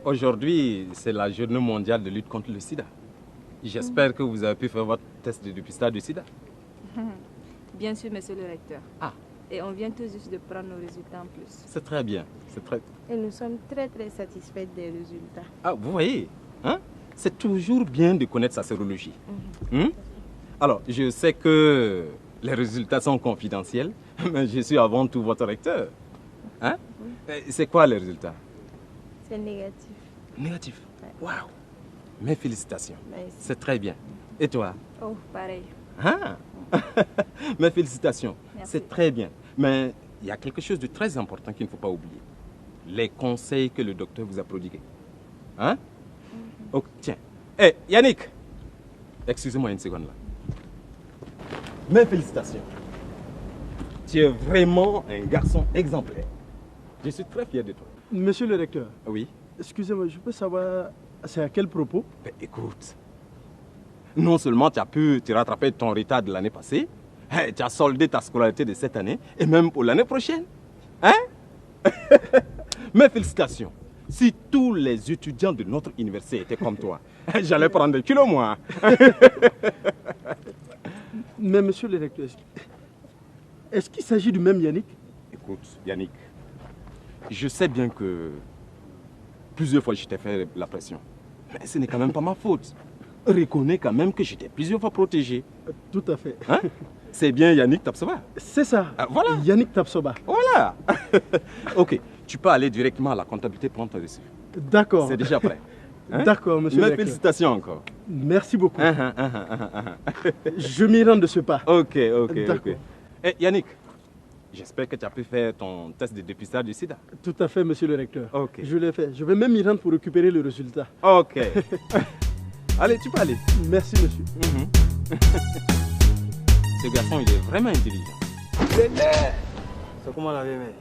Aujourd'hui, c'est la journée mondiale de lutte contre le sida. J'espère que vous avez pu faire votre test de dépistage du sida. Bien sûr, monsieur le recteur. Ah. Et on vient tout juste de prendre nos résultats en plus. C'est très bien. Et nous sommes très satisfaits des résultats. Ah, vous voyez, hein? C'est toujours bien de connaître sa sérologie. Alors, je sais que les résultats sont confidentiels, mais je suis avant tout votre recteur. Hein? C'est quoi les résultats? C'est négatif. Négatif? Ouais. Waouh! Mes félicitations. Merci. C'est très bien. Et toi? Oh, pareil. Ah! Mes félicitations. Merci. C'est très bien. Mais il y a quelque chose de très important qu'il ne faut pas oublier. Les conseils que le docteur vous a prodigués. Hein? Oh, tiens. Hé, Yannick! Excusez-moi une seconde là. Mes félicitations. Tu es vraiment un garçon exemplaire. Je suis très fier de toi. Monsieur le recteur, Oui? excusez-moi, je peux savoir c'est à quel propos? Ben, écoute, non seulement tu as pu te rattraper ton retard de l'année passée, tu as soldé ta scolarité de cette année et même pour l'année prochaine. Hein? Mes félicitations. Si tous les étudiants de notre université étaient comme toi, j'allais prendre des kilos, moi. Mais monsieur le recteur, est-ce qu'il s'agit du même Yannick? Écoute, Yannick, je sais bien que plusieurs fois je t'ai fait la pression. Mais ce n'est quand même pas ma faute. Reconnais quand même que j'étais plusieurs fois protégé. Tout à fait. Hein? C'est bien Yannick Tapsoba. C'est ça. Ah, voilà. Yannick Tapsoba. Voilà. Ok, tu peux aller directement à la comptabilité prendre ton reçu. D'accord. C'est déjà prêt. Hein? D'accord, monsieur le Mes recteur. félicitations encore. Merci beaucoup. Je m'y rends de ce pas. Ok. D'accord. Eh, Yannick, j'espère que tu as pu faire ton test de dépistage du sida. Tout à fait, monsieur le recteur. Ok. Je l'ai fait. Je vais même m'y rendre pour récupérer le résultat. Ok. Allez, tu peux aller. Merci, monsieur. Ce garçon, il est vraiment intelligent. C'est comment la vie, mais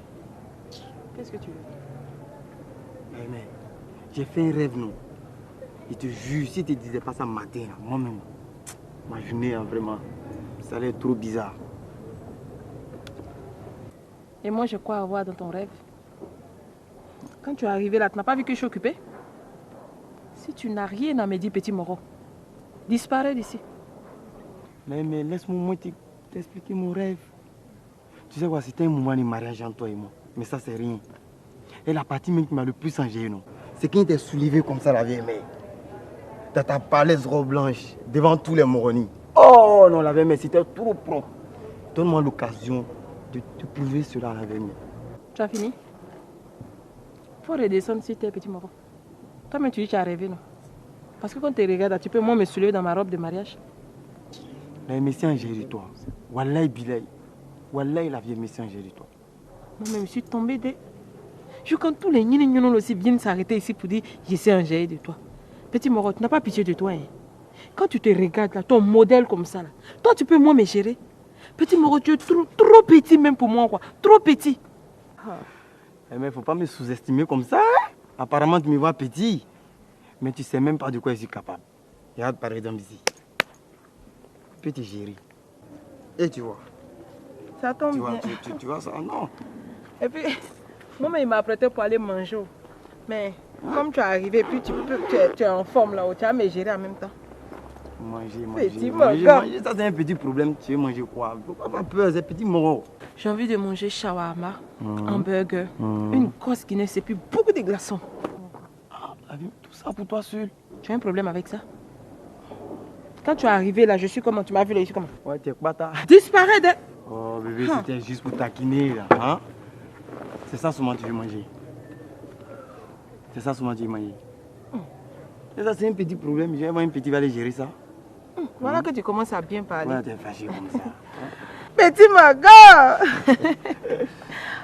Qu'est-ce que tu veux? mais j'ai fait un rêve, non? Je te jure, si tu ne disais pas ça matin, là, moi-même, ma journée, hein, vraiment, ça allait être trop bizarre. Et moi, je crois avoir dans ton rêve. Quand tu es arrivé là, tu n'as pas vu que je suis occupée? Si tu n'as rien à me dire, petit Moro, disparais d'ici. Mais laisse-moi moi t'expliquer mon rêve. Tu sais quoi, c'était un moment de mariage entre toi et moi. Mais ça, c'est rien. Et la partie même qui m'a le plus changé, non? C'est quand il t'est soulevé comme ça la vieille mère. Dans ta palaise robe blanche, devant tous les Moroni. Oh non, la vieille mère, c'était trop propre. Donne-moi l'occasion de te prouver cela, la vieille mère. Tu as fini? Faut redescendre sur tes petits Moro. Toi-même, tu dis que tu as rêvé, non? Parce que quand tu regardes, tu peux moi me soulever dans ma robe de mariage. La messie en toi. Wallahi Bilay. Wallahi la vieille messie en toi. Moi-même, je suis tombée de... Je quand tous les gnonos aussi viennent s'arrêter ici pour dire je sais en gérer de toi. Petit Moro, tu n'as pas pitié de toi. Hein? Quand tu te regardes là, ton modèle comme ça, là, toi tu peux moi me gérer. Petit Moro, tu es trop petit même pour moi, quoi. Trop petit. Mais il faut pas me sous-estimer comme ça. Hein? Apparemment, tu me vois petit. Mais tu sais même pas de quoi je suis capable. Regarde par exemple ici. Je peux te gérer. Et tu vois. Ça tombe Tu bien. vois, tu vois ça? Non. Et puis, moi, il m'a apprêté pour aller manger. Mais comme tu es arrivé, puis tu es en forme là-haut, tu vas me gérer en même temps. Manger. Moro. Ça, c'est un petit problème. Tu veux manger quoi? Faut pas avoir peur, c'est petit Moro. J'ai envie de manger shawarma, hamburger, une grosse Guinness et puis beaucoup de glaçons. Tout ça pour toi seul. Tu as un problème avec ça? Quand tu es arrivé là, je suis comment? Tu m'as vu là, je suis comment? Ouais, t'es quoi, t'as? Disparais de... Oh bébé, c'était juste pour taquiner là. Hein? C'est ça seulement que tu veux manger. C'est ça seulement que tu veux manger. Et ça, c'est un petit problème. Je vais voir un petit va aller gérer ça. Voilà que tu commences à bien parler. Ouais, t'es fâché comme ça. Petit Maga.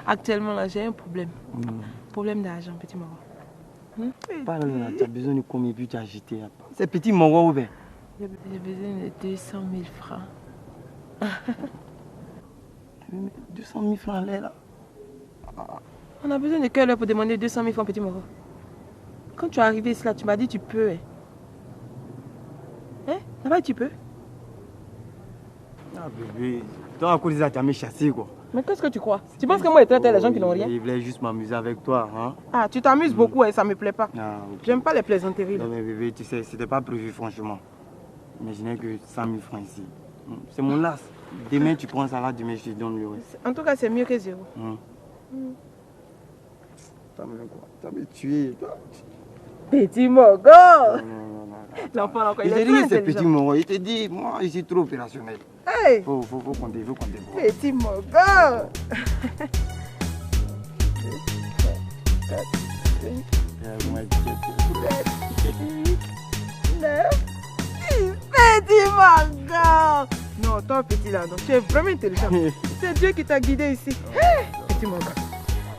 Actuellement là, j'ai un problème. Problème d'argent, petit Maga. Parle là, tu as besoin de combien puis tu as agité. C'est petit Maga ou bien? J'ai besoin de 200 000 francs. 200 000 francs là. On a besoin de quelle heure pour demander 200 000 francs, petit Moro? Quand tu es arrivé ici, là, tu m'as dit tu peux. Hein? Ça va, tu peux? Ah bébé, toi à cause de ça, tu as mis chassé quoi. Mais qu'est-ce que tu crois? Tu penses que moi, je traite les gens qui n'ont rien? Il voulait juste m'amuser avec toi. Hein? Ah, tu t'amuses beaucoup et ça me plaît pas. Ah, ok. J'aime pas les plaisanteries. Non, mais bébé, tu sais, c'était pas prévu, franchement. Imaginez que 100 000 francs ici. C'est mon las. Demain, tu prends ça là, demain, je te donne le reste. En tout cas, c'est mieux que zéro. T'as même quoi? T'as me tué. Petit Mogo! L'enfant, là, Il il te est dit très que c'est intelligent. petit Moro. Il te dit, moi, je suis trop opérationnel. Hey! Faut compter, faut compter. Petit Mogo! 9, 10, petit Mogo! Non, toi, petit là, donc, tu es vraiment intelligent. C'est Dieu qui t'a guidé ici. Hey, petit Mogo.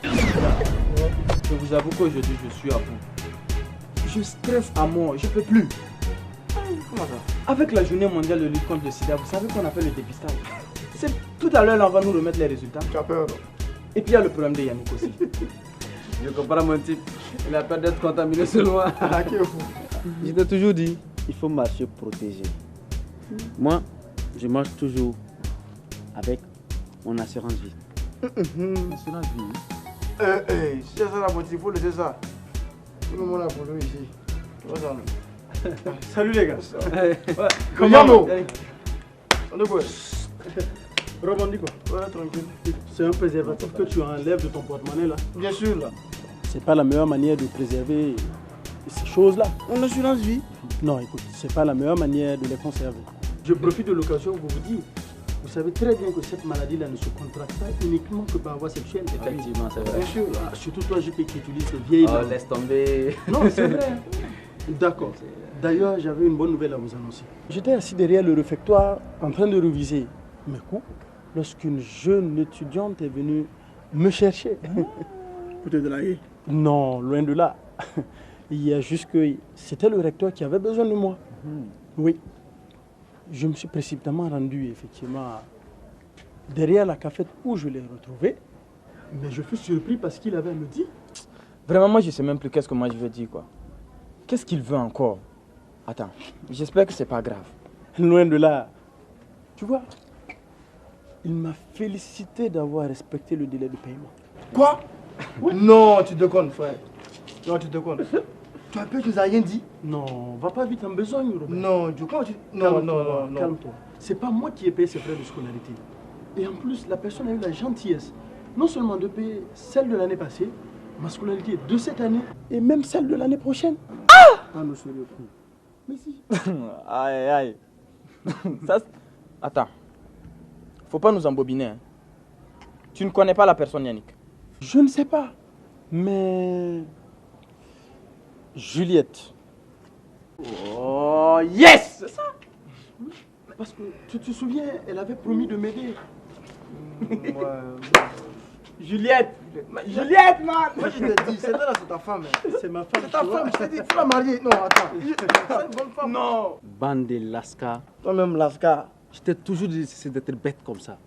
Je vous avoue qu'aujourd'hui, je suis à bout. Je stresse à mort, je peux plus. Comment ça? Avec la journée mondiale de lutte contre le sida, vous savez qu'on a fait le dépistage. C'est tout à l'heure, là, on va nous remettre les résultats. Tu as peur, non? Et puis il y a le problème de Yannick aussi. Je comprends mon type. Il a peur d'être contaminé seulement. Ah, qui est fou? Je t'ai toujours dit, il faut marcher protégé. Moi, je marche toujours avec mon assurance vie. Assurance vie. Si c'est ça la moitié, il faut laisser ça. Tout le monde a pour lui ici. Salut les gars. Comment? On est quoi? Rebondis quoi? Ouais, tranquille. C'est un préservatif que tu enlèves de ton porte-monnaie là. Bien sûr, là. C'est pas la meilleure manière de préserver ces choses-là. On a assurance vie. Non, écoute, c'est pas la meilleure manière de les conserver. Je profite de l'occasion pour vous dire, vous savez très bien que cette maladie-là ne se contracte pas uniquement que par voie sexuelle. Effectivement, c'est vrai. Bien sûr, surtout toi, JP, qui utilise ces vieilles langues. Laisse tomber. Non, c'est vrai. D'accord. D'ailleurs, j'avais une bonne nouvelle à vous annoncer. J'étais assis derrière le réfectoire en train de réviser mes cours lorsqu'une jeune étudiante est venue me chercher. Pour te draguer. Non, loin de là. Il y a juste que c'était le recteur qui avait besoin de moi. Oui. Je me suis précipitamment rendu, effectivement, derrière la cafette où je l'ai retrouvé. Mais je fus surpris parce qu'il avait me dit. Vraiment, moi, je sais même plus qu'est-ce que moi je veux dire, quoi. Qu'est-ce qu'il veut encore? Attends, j'espère que c'est pas grave. Loin de là. Tu vois, il m'a félicité d'avoir respecté le délai de paiement. Quoi? Non, tu déconnes, frère. Non, tu déconnes. Tu as peur que tu n'as rien dit? Non, va pas vite en besogne, Robert. Non, tu crois que tu... Non, non. Calme-toi. C'est pas moi qui ai payé ses frais de scolarité. Et en plus, la personne a eu la gentillesse, non seulement de payer celle de l'année passée, ma scolarité de cette année, et même celle de l'année prochaine. Ah, me sérieux. Mais si. Aïe, aïe. Ça, attends. Faut pas nous embobiner. Hein. Tu ne connais pas la personne, Yannick? Je ne sais pas. Mais... Juliette. Oh, yes! C'est ça. Parce que tu te souviens, elle avait promis de m'aider. Juliette! Juliette, man! Moi, je t'ai dit, c'est là, c'est ta femme. C'est ma femme. C'est ta femme, je t'ai dit, il faut la marier. Non, attends. C'est une bonne femme. Non. Bande de lascar. Toi-même, Lascar. Je t'ai toujours dit c'est d'être bête comme ça.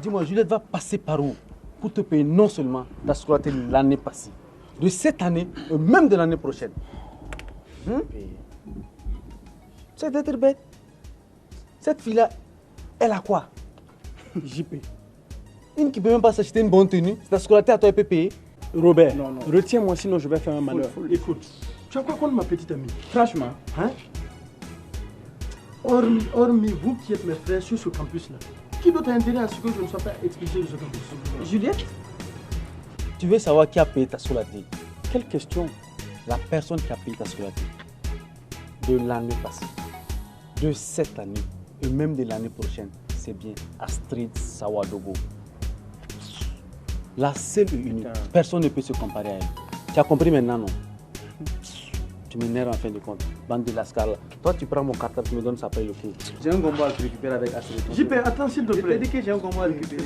Dis-moi, Juliette va passer par où pour te payer non seulement la scolarité de l'année passée, de cette année et même de l'année prochaine. C'est d'être bête. Cette fille-là, elle a quoi? JP. Une qui ne peut même pas s'acheter une bonne tenue, c'est la scolarité à toi, elle peut payer. Robert, Non. retiens-moi sinon je vais faire un malheur. Écoute, tu as quoi contre ma petite amie? Franchement, Hein? Hormis vous qui êtes mes frères sur ce campus-là, qui d'autre a intérêt à ce que je ne sois pas expulsé de ce campus? Juliette? Tu veux savoir qui a payé ta scolarité? Quelle question? La personne qui a payé ta scolarité de l'année passée, de cette année et même de l'année prochaine, c'est bien Astrid Sawadogo. La seule et unique. Personne ne peut se comparer à elle. Tu as compris maintenant, non? Tu m'énerves en fin de compte. Bande de lascar. Toi, tu prends mon cartable, tu me donnes ça après le coup. J'ai un combat à récupérer avec Astrid. JP, attends s'il te Je plaît. t'ai dit que j'ai un combat à récupérer.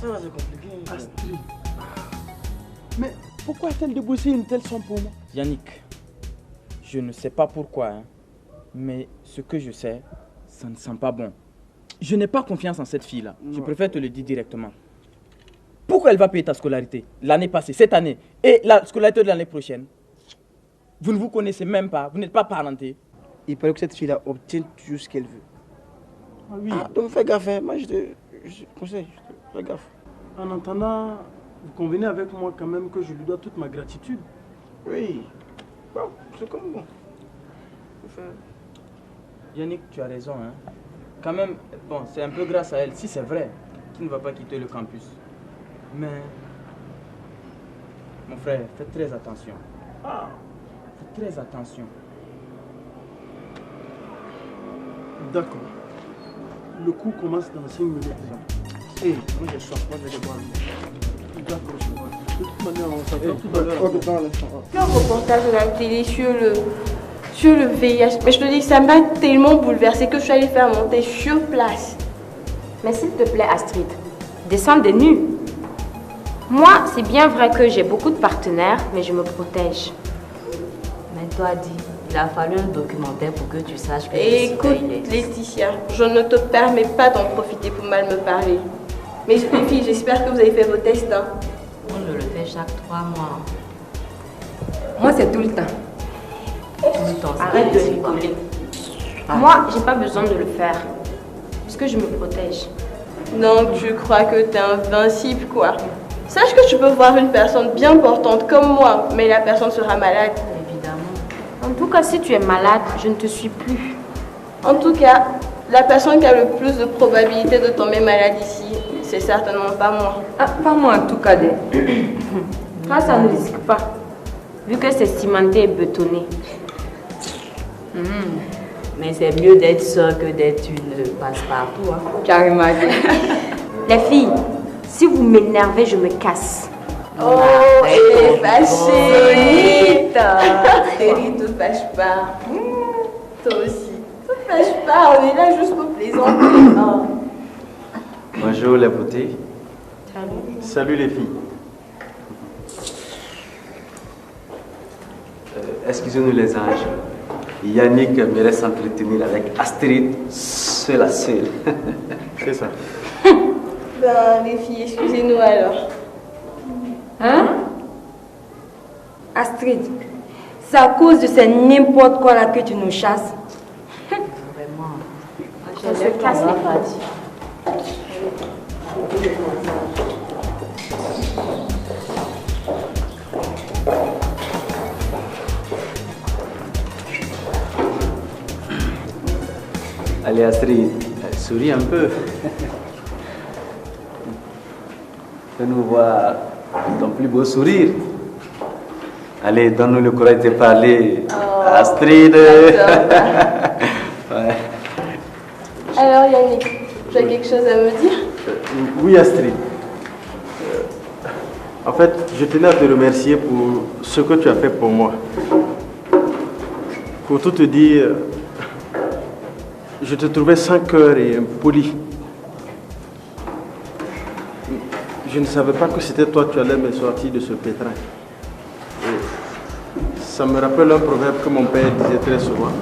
Ça va, c'est compliqué. Astrid. Mais pourquoi a-t-elle déboursé une telle somme pour moi? Yannick, je ne sais pas pourquoi, hein, mais ce que je sais, ça ne sent pas bon. Je n'ai pas confiance en cette fille-là. Je préfère te le dire directement. Pourquoi elle va payer ta scolarité l'année passée, cette année, et la scolarité de l'année prochaine? Vous ne vous connaissez même pas, vous n'êtes pas parenté. Il paraît que cette fille-là obtient toujours ce qu'elle veut. Ah oui. Donc fais gaffe, hein. Moi je te conseille, fais gaffe. En entendant, vous convenez avec moi quand même que je lui dois toute ma gratitude. Oui. Bon, c'est comme bon. Yannick, tu as raison. Hein. Quand même, bon, c'est un peu grâce à elle, si c'est vrai, qu'il ne va pas quitter le campus. Mais, mon frère, faites très attention. Faites très attention. D'accord. Le coup commence dans 5 minutes. Hé, moi j'ai soif, moi je vais boire. D'accord, je vois. De toute manière, on s'attend tout à l'heure. Un reportage à la télé sur le VIH. Mais je te dis, ça m'a tellement bouleversée que je suis allée faire monter sur place. Mais s'il te plaît, Astrid, descends des nues. Moi, c'est bien vrai que j'ai beaucoup de partenaires, mais je me protège. Mais toi, dis, il a fallu un documentaire pour que tu saches que Écoute, Laetitia, je ne te permets pas d'en profiter pour mal me parler. Mais les filles, j'espère que vous avez fait vos tests. Hein. On le fait chaque 3 mois. Moi, c'est tout le temps. Arrête de rigoler. Moi, j'ai pas besoin de le faire. Parce que je me protège. Donc, tu crois que t'es invincible, quoi. Sache que tu peux voir une personne bien portante comme moi, mais la personne sera malade. Évidemment. En tout cas, si tu es malade, je ne te suis plus. En tout cas, la personne qui a le plus de probabilité de tomber malade ici, c'est certainement pas moi. Ah, pas moi en tout cas. Toi, ça ne risque pas. Vu que c'est cimenté et bétonné. Mais c'est mieux d'être seule que d'être une passe-partout. Hein. Carrément. Les filles, si vous m'énervez, je me casse. Oh, elle est fâchée. Chérie, ne te fâche pas. Toi aussi. Ne te fâche pas, on est là juste pour plaisanter. Oh. Bonjour les beautés. Salut. Salut les filles. Excusez-nous les anges. Yannick me laisse s'entretenir avec Astrid, seule à seule. C'est ça. Ben, les filles, excusez-nous alors. Hein? Astrid, c'est à cause de ces n'importe quoi là que tu nous chasses. Vraiment. On se casse les pattes. Allez Astrid, souris un peu. Fais-nous voir ton plus beau sourire. Allez, donne-nous le courage de parler. Astrid. Ouais. Alors Yannick, tu as quelque chose à me dire? Oui, Astrid. En fait, je tenais à te remercier pour ce que tu as fait pour moi. Pour tout te dire, je te trouvais sans cœur et impoli. Je ne savais pas que c'était toi qui allais me sortir de ce pétrin. Et ça me rappelle un proverbe que mon père disait très souvent.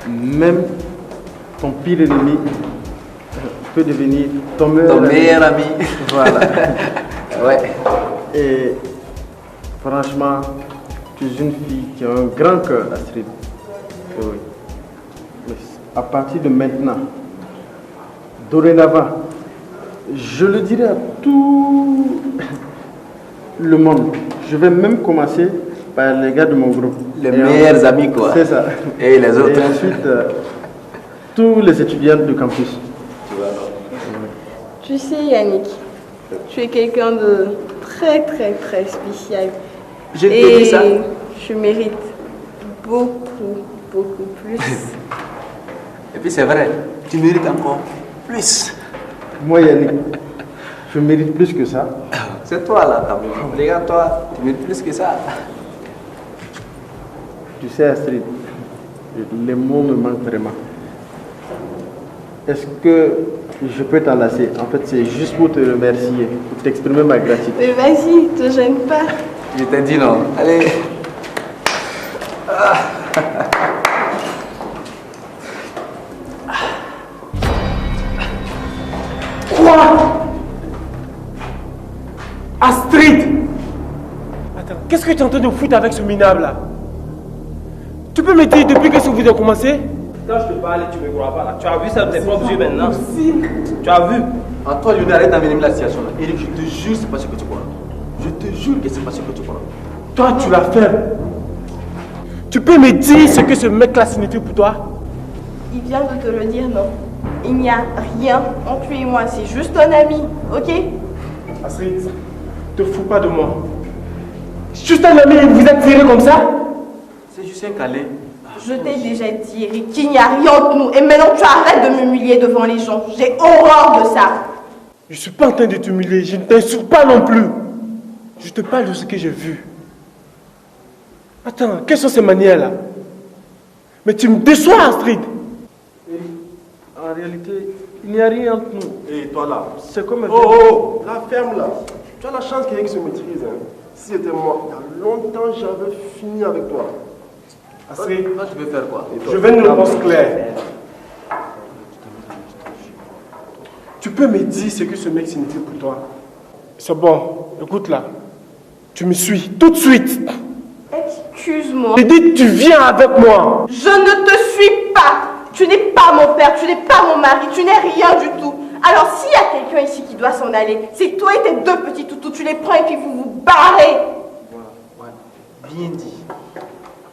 Même ton pire ennemi peut devenir ton meilleur ami. Voilà. Ouais. Et franchement, tu es une fille qui a un grand cœur, Astrid. Oui. Mais à partir de maintenant, dorénavant, je le dirai à tout le monde. Je vais même commencer par les gars de mon groupe. Les meilleurs amis, quoi. C'est ça. Et les autres. Et ensuite, tous les étudiants du campus. Tu sais Yannick, tu es quelqu'un de très très très spécial. Je te dis ça. Tu mérites beaucoup, beaucoup plus. Et puis c'est vrai, tu mérites encore plus. Moi, Yannick, je mérite plus que ça. C'est toi là, quand même. Regarde-toi, tu mérites plus que ça. Tu sais, Astrid, les mots me manquent vraiment. Est-ce que je peux t'enlacer? En fait, c'est juste pour te remercier, pour t'exprimer ma gratitude. Mais vas-y, te gêne pas. Je t'ai dit non. Allez. Quoi? Astrid! Attends, qu'est-ce que tu es en train de foutre avec ce minable là? Tu peux me dire depuis que vous avez commencé? Quand je te parle, tu ne me crois pas là. Tu as vu ça de tes propres yeux maintenant. Tu as vu? À toi, Lionel, arrête d'envenimer la situation là. Eric, je te jure, c'est pas ce que tu crois. Je te jure que c'est pas ce que tu crois. Toi, tu l'as fait. Tu peux me dire ce que ce mec-là signifie pour toi? Il vient de te le dire, non? Il n'y a rien entre lui et moi, c'est juste un ami, ok? Astrid, te fous pas de moi. Juste un ami et vous êtes tiré comme ça? C'est juste un câlin. Je t'ai déjà dit, Eric, qu'il n'y a rien entre nous. Et maintenant, tu arrêtes de m'humilier devant les gens. J'ai horreur de ça. Je suis pas en train de t'humilier, je ne t'insulte pas non plus. Je te parle de ce que j'ai vu. Attends, quelles sont ces manières-là? Mais tu me déçois, Astrid. En réalité, il n'y a rien entre nous. Et toi là? C'est comme un... Oh, la ferme là. Tu as la chance qu'Eric se maîtrise. Hein. Si c'était moi, il y a longtemps, j'avais fini avec toi. Astrid, toi, tu veux faire quoi? Je veux une réponse claire. Tu peux me dire ce que ce mec signifie pour toi? C'est bon, écoute là. Tu me suis tout de suite. Excuse-moi. Je dis tu viens avec moi. Je ne te suis pas. Tu n'es pas mon père, tu n'es pas mon mari, tu n'es rien du tout. Alors s'il y a quelqu'un ici qui doit s'en aller, c'est toi et tes deux petits toutous, tu les prends et puis vous vous barrez. Voilà, bien dit.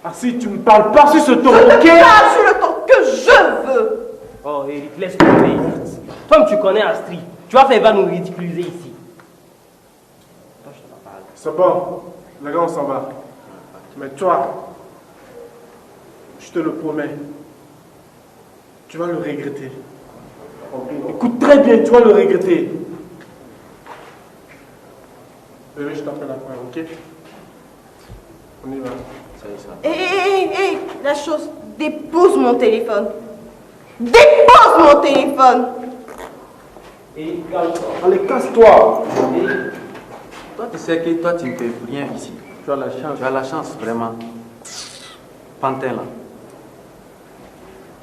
Astrid, tu ne me parles pas sur ce ton, ok? ok? Je te parle sur le ton que je veux. Oh, Eric, laisse tomber. Toi, tu connais Astrid. Tu vas faire, il va nous ridiculiser ici. Toi, je t'en parle. C'est bon, les gars, on s'en va. Mais toi, je te le promets, tu vas le regretter. Écoute très bien, tu vas le regretter. Bébé, je t'appelle après, ok? On y va. Hé, la chose, dépose mon téléphone. Dépose mon téléphone. Et calme-toi. Allez, casse-toi. Toi, tu sais que toi, tu ne peux rien ici. Tu as la chance. Tu as la chance, vraiment. Pantin là.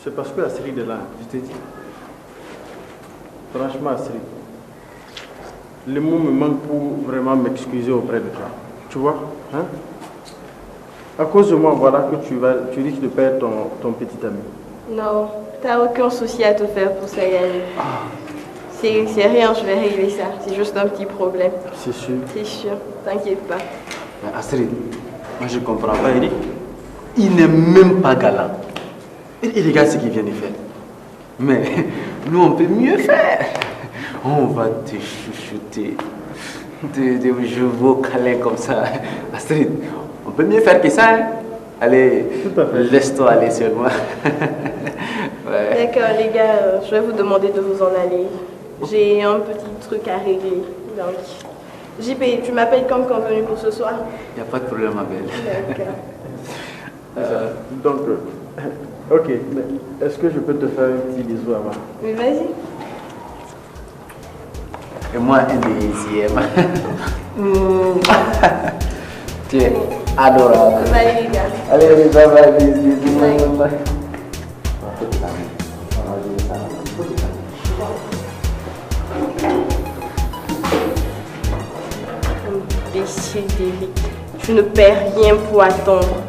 C'est parce que Astrid est là, je te dis. Franchement, Astrid, les mots me manquent pour vraiment m'excuser auprès de toi. Tu vois, hein? À cause de moi, voilà que tu risques de perdre ton petit ami. Non, t'as aucun souci à te faire pour ça, Yannick. C'est rien, je vais régler ça. C'est juste un petit problème. C'est sûr. C'est sûr, t'inquiète pas. Mais Astrid, moi je comprends pas, Eric. Il n'est même pas galant. Et regarde ce qu'il vient de faire. Mais nous, on peut mieux faire. On va te chouchouter. Des chevaux câlins comme ça. Astrid, on peut mieux faire que ça. Hein? Allez, laisse-toi aller sur moi. Ouais. D'accord, les gars, je vais vous demander de vous en aller. J'ai un petit truc à régler. Donc, JP, tu m'appelles comme convenu pour ce soir? Il n'y a pas de problème, ma belle. D'accord. Donc, ok, mais est-ce que je peux te faire un petit bisou avant? Mais vas-y. Et moi, un deuxième. Tu es adorable. Bye les gars. Allez, bye bye, bisous. Bye. Imbécile d'Eric. Tu ne perds rien pour attendre.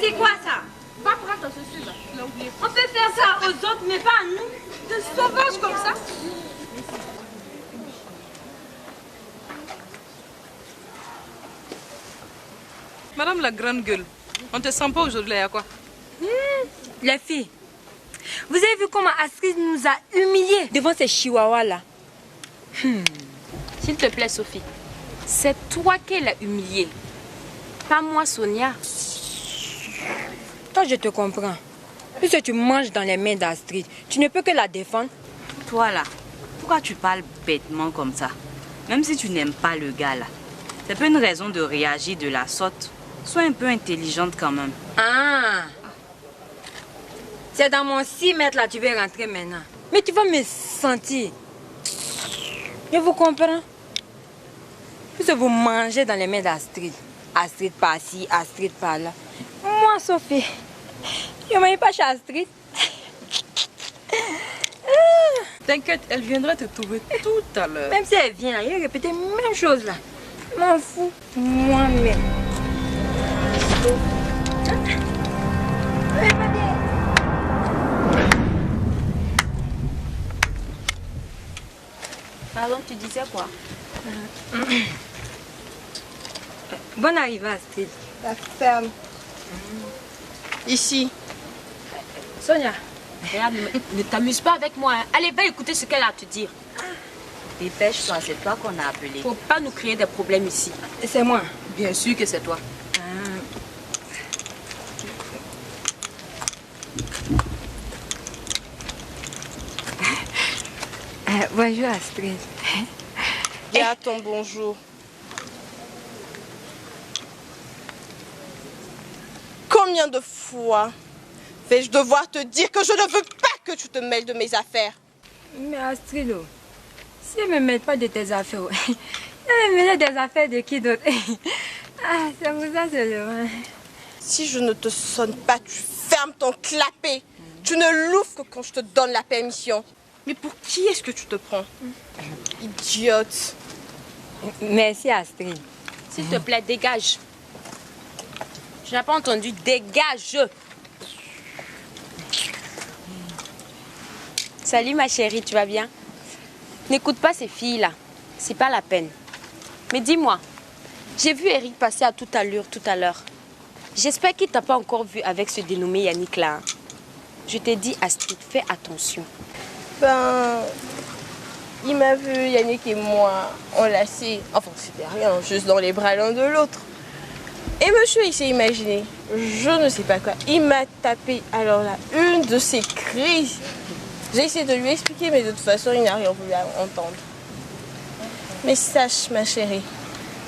C'est quoi ça? Va prendre ton chaussure là. On peut faire ça aux autres, mais pas à nous. Des sauvages comme ça. Madame la grande gueule, on te sent pas aujourd'hui, là, à quoi? Les filles, vous avez vu comment Astrid nous a humiliés devant ces chihuahuas là? S'il te plaît, Sophie, c'est toi qui l'as humiliée. Pas moi, Sonia. Toi, je te comprends. Puisque tu manges dans les mains d'Astrid, tu ne peux que la défendre. Toi là, pourquoi tu parles bêtement comme ça? Même si tu n'aimes pas le gars là. C'est pas une raison de réagir de la sorte. Sois un peu intelligente quand même. Ah! C'est dans mon 6 mètres là, tu veux rentrer maintenant. Mais tu vas me sentir. Je vous comprends. Puisque vous mangez dans les mains d'Astrid. Astrid par-ci, Astrid par-là. Moi, Sophie, je ne m'aille pas chez Astrid. T'inquiète, elle viendra te trouver tout à l'heure. Même si elle vient là, il va répéter la même chose là. Je m'en fous. Moi-même. Pardon, tu disais quoi? Bonne arrivée, Astrid. La ferme. Ici. Sonia, regarde, ne t'amuse pas avec moi. Hein. Allez, va écouter ce qu'elle a à te dire. Dépêche-toi, c'est toi qu'on a appelé. Faut pas nous créer des problèmes ici. C'est moi. Bien sûr que c'est toi. Bonjour, Astrid. Dis à ton bonjour. Combien de fois vais-je devoir te dire que je ne veux pas que tu te mêles de mes affaires? Mais Astrid, si elle ne me mêle pas de tes affaires, elle me mêle des affaires de qui d'autre? C'est pour ça seulement. Si je ne te sonne pas, tu fermes ton clapet. Tu ne l'ouvres que quand je te donne la permission. Mais pour qui est-ce que tu te prends? Idiote. Merci, Astrid. S'il te plaît, dégage. Je n'ai pas entendu. Dégage. Salut ma chérie, tu vas bien? N'écoute pas ces filles-là. C'est pas la peine. Mais dis-moi, j'ai vu Eric passer à toute allure tout à l'heure. J'espère qu'il t'a pas encore vu avec ce dénommé Yannick là. Hein. Je t'ai dit, Astrid, fais attention. Ben, il m'a vu, Yannick et moi, enlacés. Enfin, c'était rien, juste dans les bras l'un de l'autre. Et monsieur, il s'est imaginé, je ne sais pas quoi, il m'a tapé. Alors là, une de ces crises. J'ai essayé de lui expliquer, mais de toute façon, il n'a rien voulu entendre. Mais sache, ma chérie,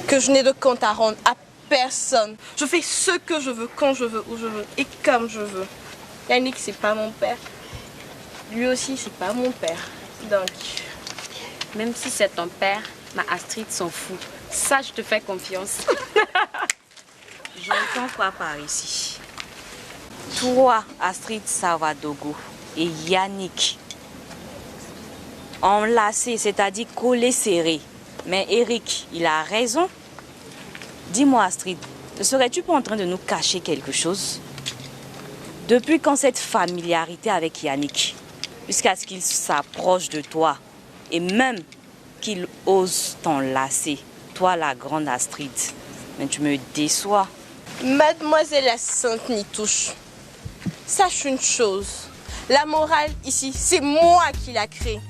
que je n'ai de compte à rendre à personne. Je fais ce que je veux, quand je veux, où je veux et comme je veux. Yannick, c'est pas mon père. Lui aussi, c'est pas mon père. Donc, même si c'est ton père, ma Astrid s'en fout. Ça, je te fais confiance. J'entends quoi par ici? Toi, Astrid Savadogo et Yannick, enlacés, c'est-à-dire collés serrés. Mais Eric, il a raison. Dis-moi, Astrid, ne serais-tu pas en train de nous cacher quelque chose? Depuis quand cette familiarité avec Yannick? Jusqu'à ce qu'il s'approche de toi et même qu'il ose t'enlacer. Toi, la grande Astrid. Mais tu me déçois. Mademoiselle la Sainte Nitouche, sache une chose. La morale ici, c'est moi qui l'a créée.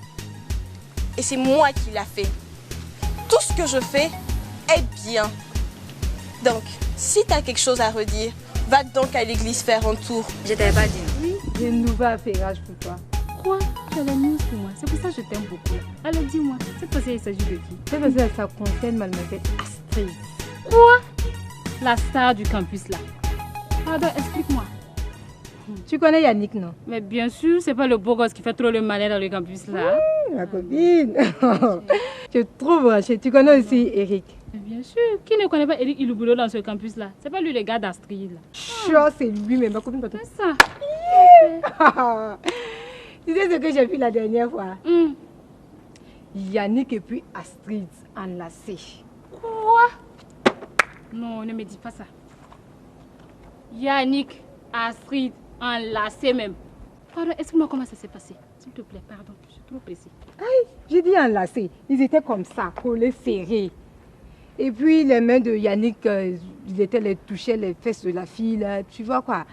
Et c'est moi qui l'a fait. Tout ce que je fais est bien. Donc, si tu as quelque chose à redire, va donc à l'église faire un tour. Je t'avais pas dit. Oui, j'ai une nouvelle affairage pour toi. Quoi? Tu as la news pour moi. C'est pour ça que je t'aime beaucoup. Alors dis-moi, cette fois-ci, il s'agit de qui? Cette fois-ci, ça concerne mademoiselle Astrid. Quoi? La star du campus là. Pardon, explique-moi. Tu connais Yannick, non? Mais bien sûr, c'est pas le beau gosse qui fait trop le malin dans le campus là. Ma copine. Tu es trop branchée. Tu connais aussi Eric? Bien sûr. Qui ne connaît pas Eric Ilouboulot dans ce campus là? C'est pas lui le gars d'Astrid là. Sure, c'est lui, mais ma copine pas tout. C'est ça. Tu sais ce que j'ai vu la dernière fois? Yannick et puis Astrid enlacés. Quoi? Non, ne me dis pas ça. Yannick, Astrid, enlacés même. Pardon, explique-moi comment ça s'est passé. S'il te plaît, pardon, je suis trop pressée. Aïe, j'ai dit enlacés. Ils étaient comme ça, collés, serrés. Et puis les mains de Yannick, les touchaient les fesses de la fille, là, tu vois quoi.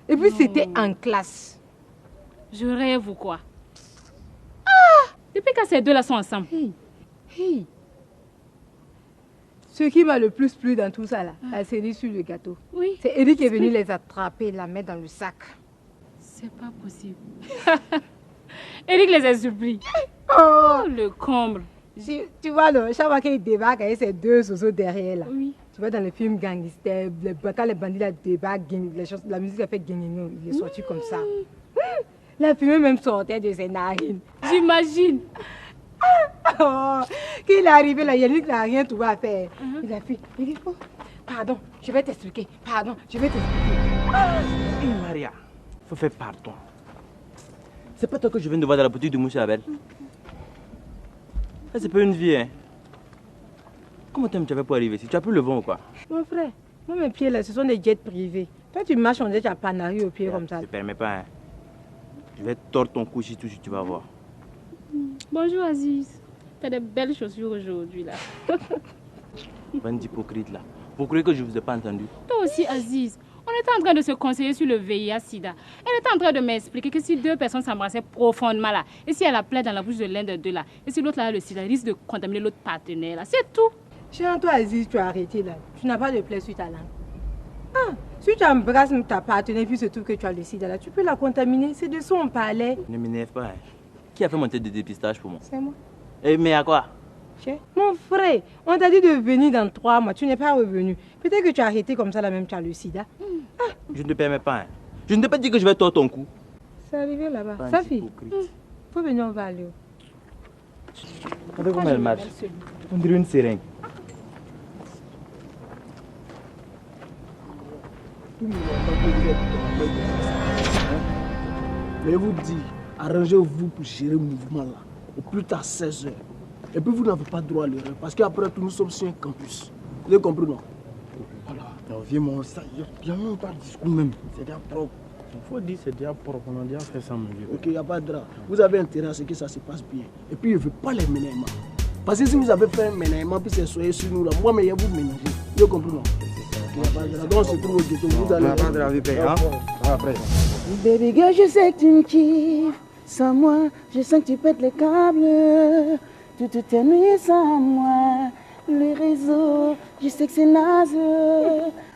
Et puis c'était en classe. Je rêve ou quoi? Depuis quand ces deux-là sont ensemble? Hey. Ce qui m'a le plus plu dans tout ça, là, la série sur le gâteau, c'est Eric qui est venu les attraper, la mettre dans le sac. C'est pas possible. Eric les a surpris. Oh, le comble. Tu vois, chaque fois qu'il débarque avec ces deux zouzous derrière, là. Tu vois, dans le film Gangster, quand les bandits là, débarquent, la musique a fait guignignon, il est sorti comme ça. La fumée même sortait de ses narines. J'imagine. Qu'il est arrivé là, Yannick n'a rien trouvé à faire. Il a fait, il dit, oh, Pardon, je vais t'expliquer. Pardon, je vais t'expliquer. Hé Maria, faut faire pardon. C'est pas toi que je viens de voir dans la boutique de Moussa Abel. Ça, c'est pas une vie, hein. Comment tu avais pour arriver ici? Tu as pris le vent ou quoi? Mon frère, moi mes pieds là, ce sont des jets privés. Toi tu marches, on dirait que tu as panari au pied comme ça. Je te permets pas, hein. Je vais tordre ton cou si tu vas voir. Bonjour Aziz. Tu as des belles chaussures aujourd'hui là. Bande d'hypocrite là. Vous croyez que je vous ai pas entendu? Toi aussi Aziz. On était en train de se conseiller sur le VIH-Sida. Elle était en train de m'expliquer que si deux personnes s'embrassaient profondément là, et si elle a plaie dans la bouche de l'un des deux là, et si l'autre là a le sida, elle risque de contaminer l'autre partenaire là. C'est tout. Chez toi Aziz, tu as arrêté là. Tu n'as pas de plaie sur ta langue. Ah, si tu embrasses ta partenaire puis se trouve que tu as le sida là, tu peux la contaminer. C'est de ça on parlait. Ne m'énerve pas, hein. Qui a fait mon test de dépistage pour moi? C'est moi. Eh, mais à quoi? Mon frère, on t'a dit de venir dans 3 mois, tu n'es pas revenu. Peut-être que tu as arrêté comme ça là même, tu as le sida. Je ne te permets pas, hein. Je ne t'ai pas dit que je vais tordre ton cou. C'est arrivé là-bas. Safi, faut venir, on va aller. Regardez comment elle marche. On dirait une seringue. Mais vous dites, arrangez-vous pour gérer le mouvement là, au plus tard 16h. Et puis vous n'avez pas droit à l'erreur, parce qu'après tout, nous sommes sur un campus. Vous avez compris, non? Voilà. Non, viens-moi, ça, il n'y a même pas de discours même. C'est déjà propre. Il faut dire c'est déjà propre, on a déjà fait ça, mon vieux. Ok, il n'y a pas de drap. Vous avez intérêt à ce que ça se passe bien. Et puis, je ne veux pas les ménagements. Parce que si vous avez fait un ménagement, puis c'est soyez sur nous là, moi, mais il y a vous ménager. Vous avez compris, non? Il n'y a pas de drap. Donc, on se trouve au ghetto. Vous allez. Il n'y a pas de drap, hein? Après. Baby girl, je sais que tu me kiffes. Sans moi, je sens que tu pètes les câbles. Toutes tes nuits sans moi. Les réseaux, je sais que c'est naze.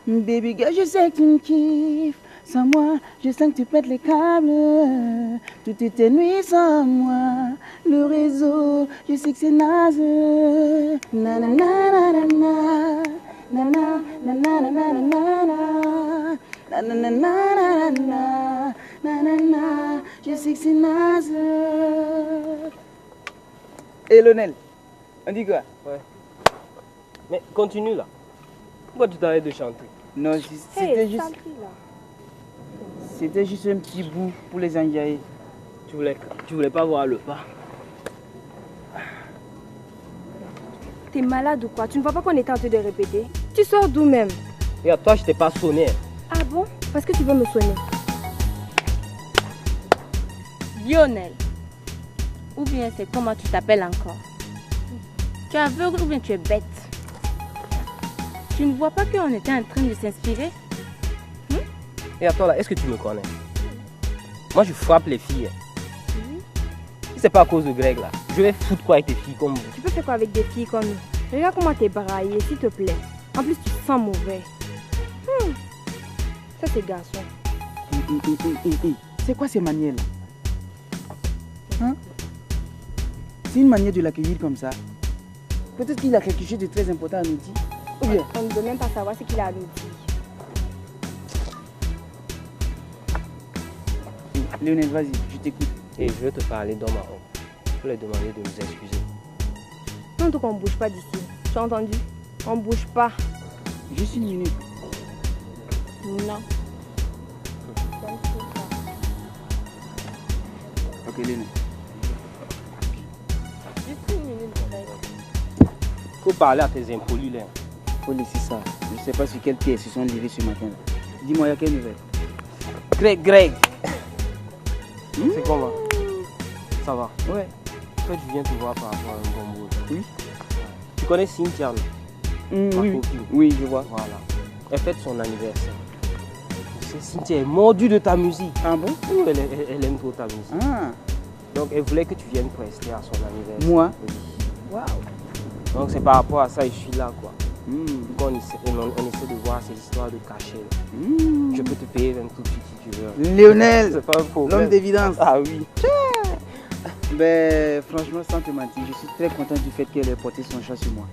Baby girl, je sais que tu me kiffes. Sans moi, je sens que tu pètes les câbles. Toutes tes nuits sans moi. Le réseau, je sais que c'est naze. Na na na na na na. Na na na na na na na. Na na na na na na. Na na na. Je sais que c'est naze. Et Lionel, on dit quoi? Ouais. Mais continue là. Pourquoi tu t'arrêtes de chanter? Non, c'était juste... C'était juste un petit bout pour les enjailler. Tu voulais pas voir le pas? T'es malade ou quoi? Tu ne vois pas qu'on était en train de répéter? Tu sors d'où même? Et à toi, je t'ai pas sonné. Ah bon? Parce que tu veux me sonner. Lionel. Ou bien c'est comment tu t'appelles encore? Tu es aveugle ou bien tu es bête? Tu ne vois pas qu'on était en train de s'inspirer? Et à toi là, est-ce que tu me connais? Moi je frappe les filles. Si c'est pas à cause de Greg là, je vais foutre quoi avec des filles comme vous? Tu peux faire quoi avec des filles comme nous? Regarde comment t'es braillé, s'il te plaît. En plus tu sens mauvais. Ça c'est garçon. C'est quoi ces manières là? Hein? C'est une manière de l'accueillir comme ça. Peut-être qu'il a quelque chose de très important à nous dire. Ou bien? On ne veut même pas savoir ce qu'il a à nous dire. Lionel, vas-y, je t'écoute. Et je vais te parler dans ma honte. Il faut les demander de nous excuser. Non, donc on ne bouge pas d'ici. Tu as entendu? On ne bouge pas. Juste une minute. Non. Ok, Lionel. Juste une minute. Faut parler à tes impolis là. Faut laisser ça. Je ne sais pas sur quel pied ils se sont levés ce matin. Dis-moi, il y a quelle nouvelle? Greg. C'est comment? Ça va? Ouais. En fait, je viens te voir par rapport à un bon boulot. Oui. Tu connais Cynthia, non? Oui, oui, je vois. Voilà. Elle fête son anniversaire. Tu sais, Cynthia est mordue de ta musique. Ah bon? Oui, elle aime trop ta musique. Ah. Donc, elle voulait que tu viennes prester à son anniversaire. Moi? Oui. Waouh. Donc, c'est par rapport à ça que je suis là, quoi. Donc, on essaie de voir ces histoires de cachet. Je peux te payer un tout petit si tu veux. Lionel, c'est pas un problème. l'homme d'évidence. Ah oui. Ben, franchement, sans te mentir, je suis très content du fait qu'elle ait porté son chat sur moi.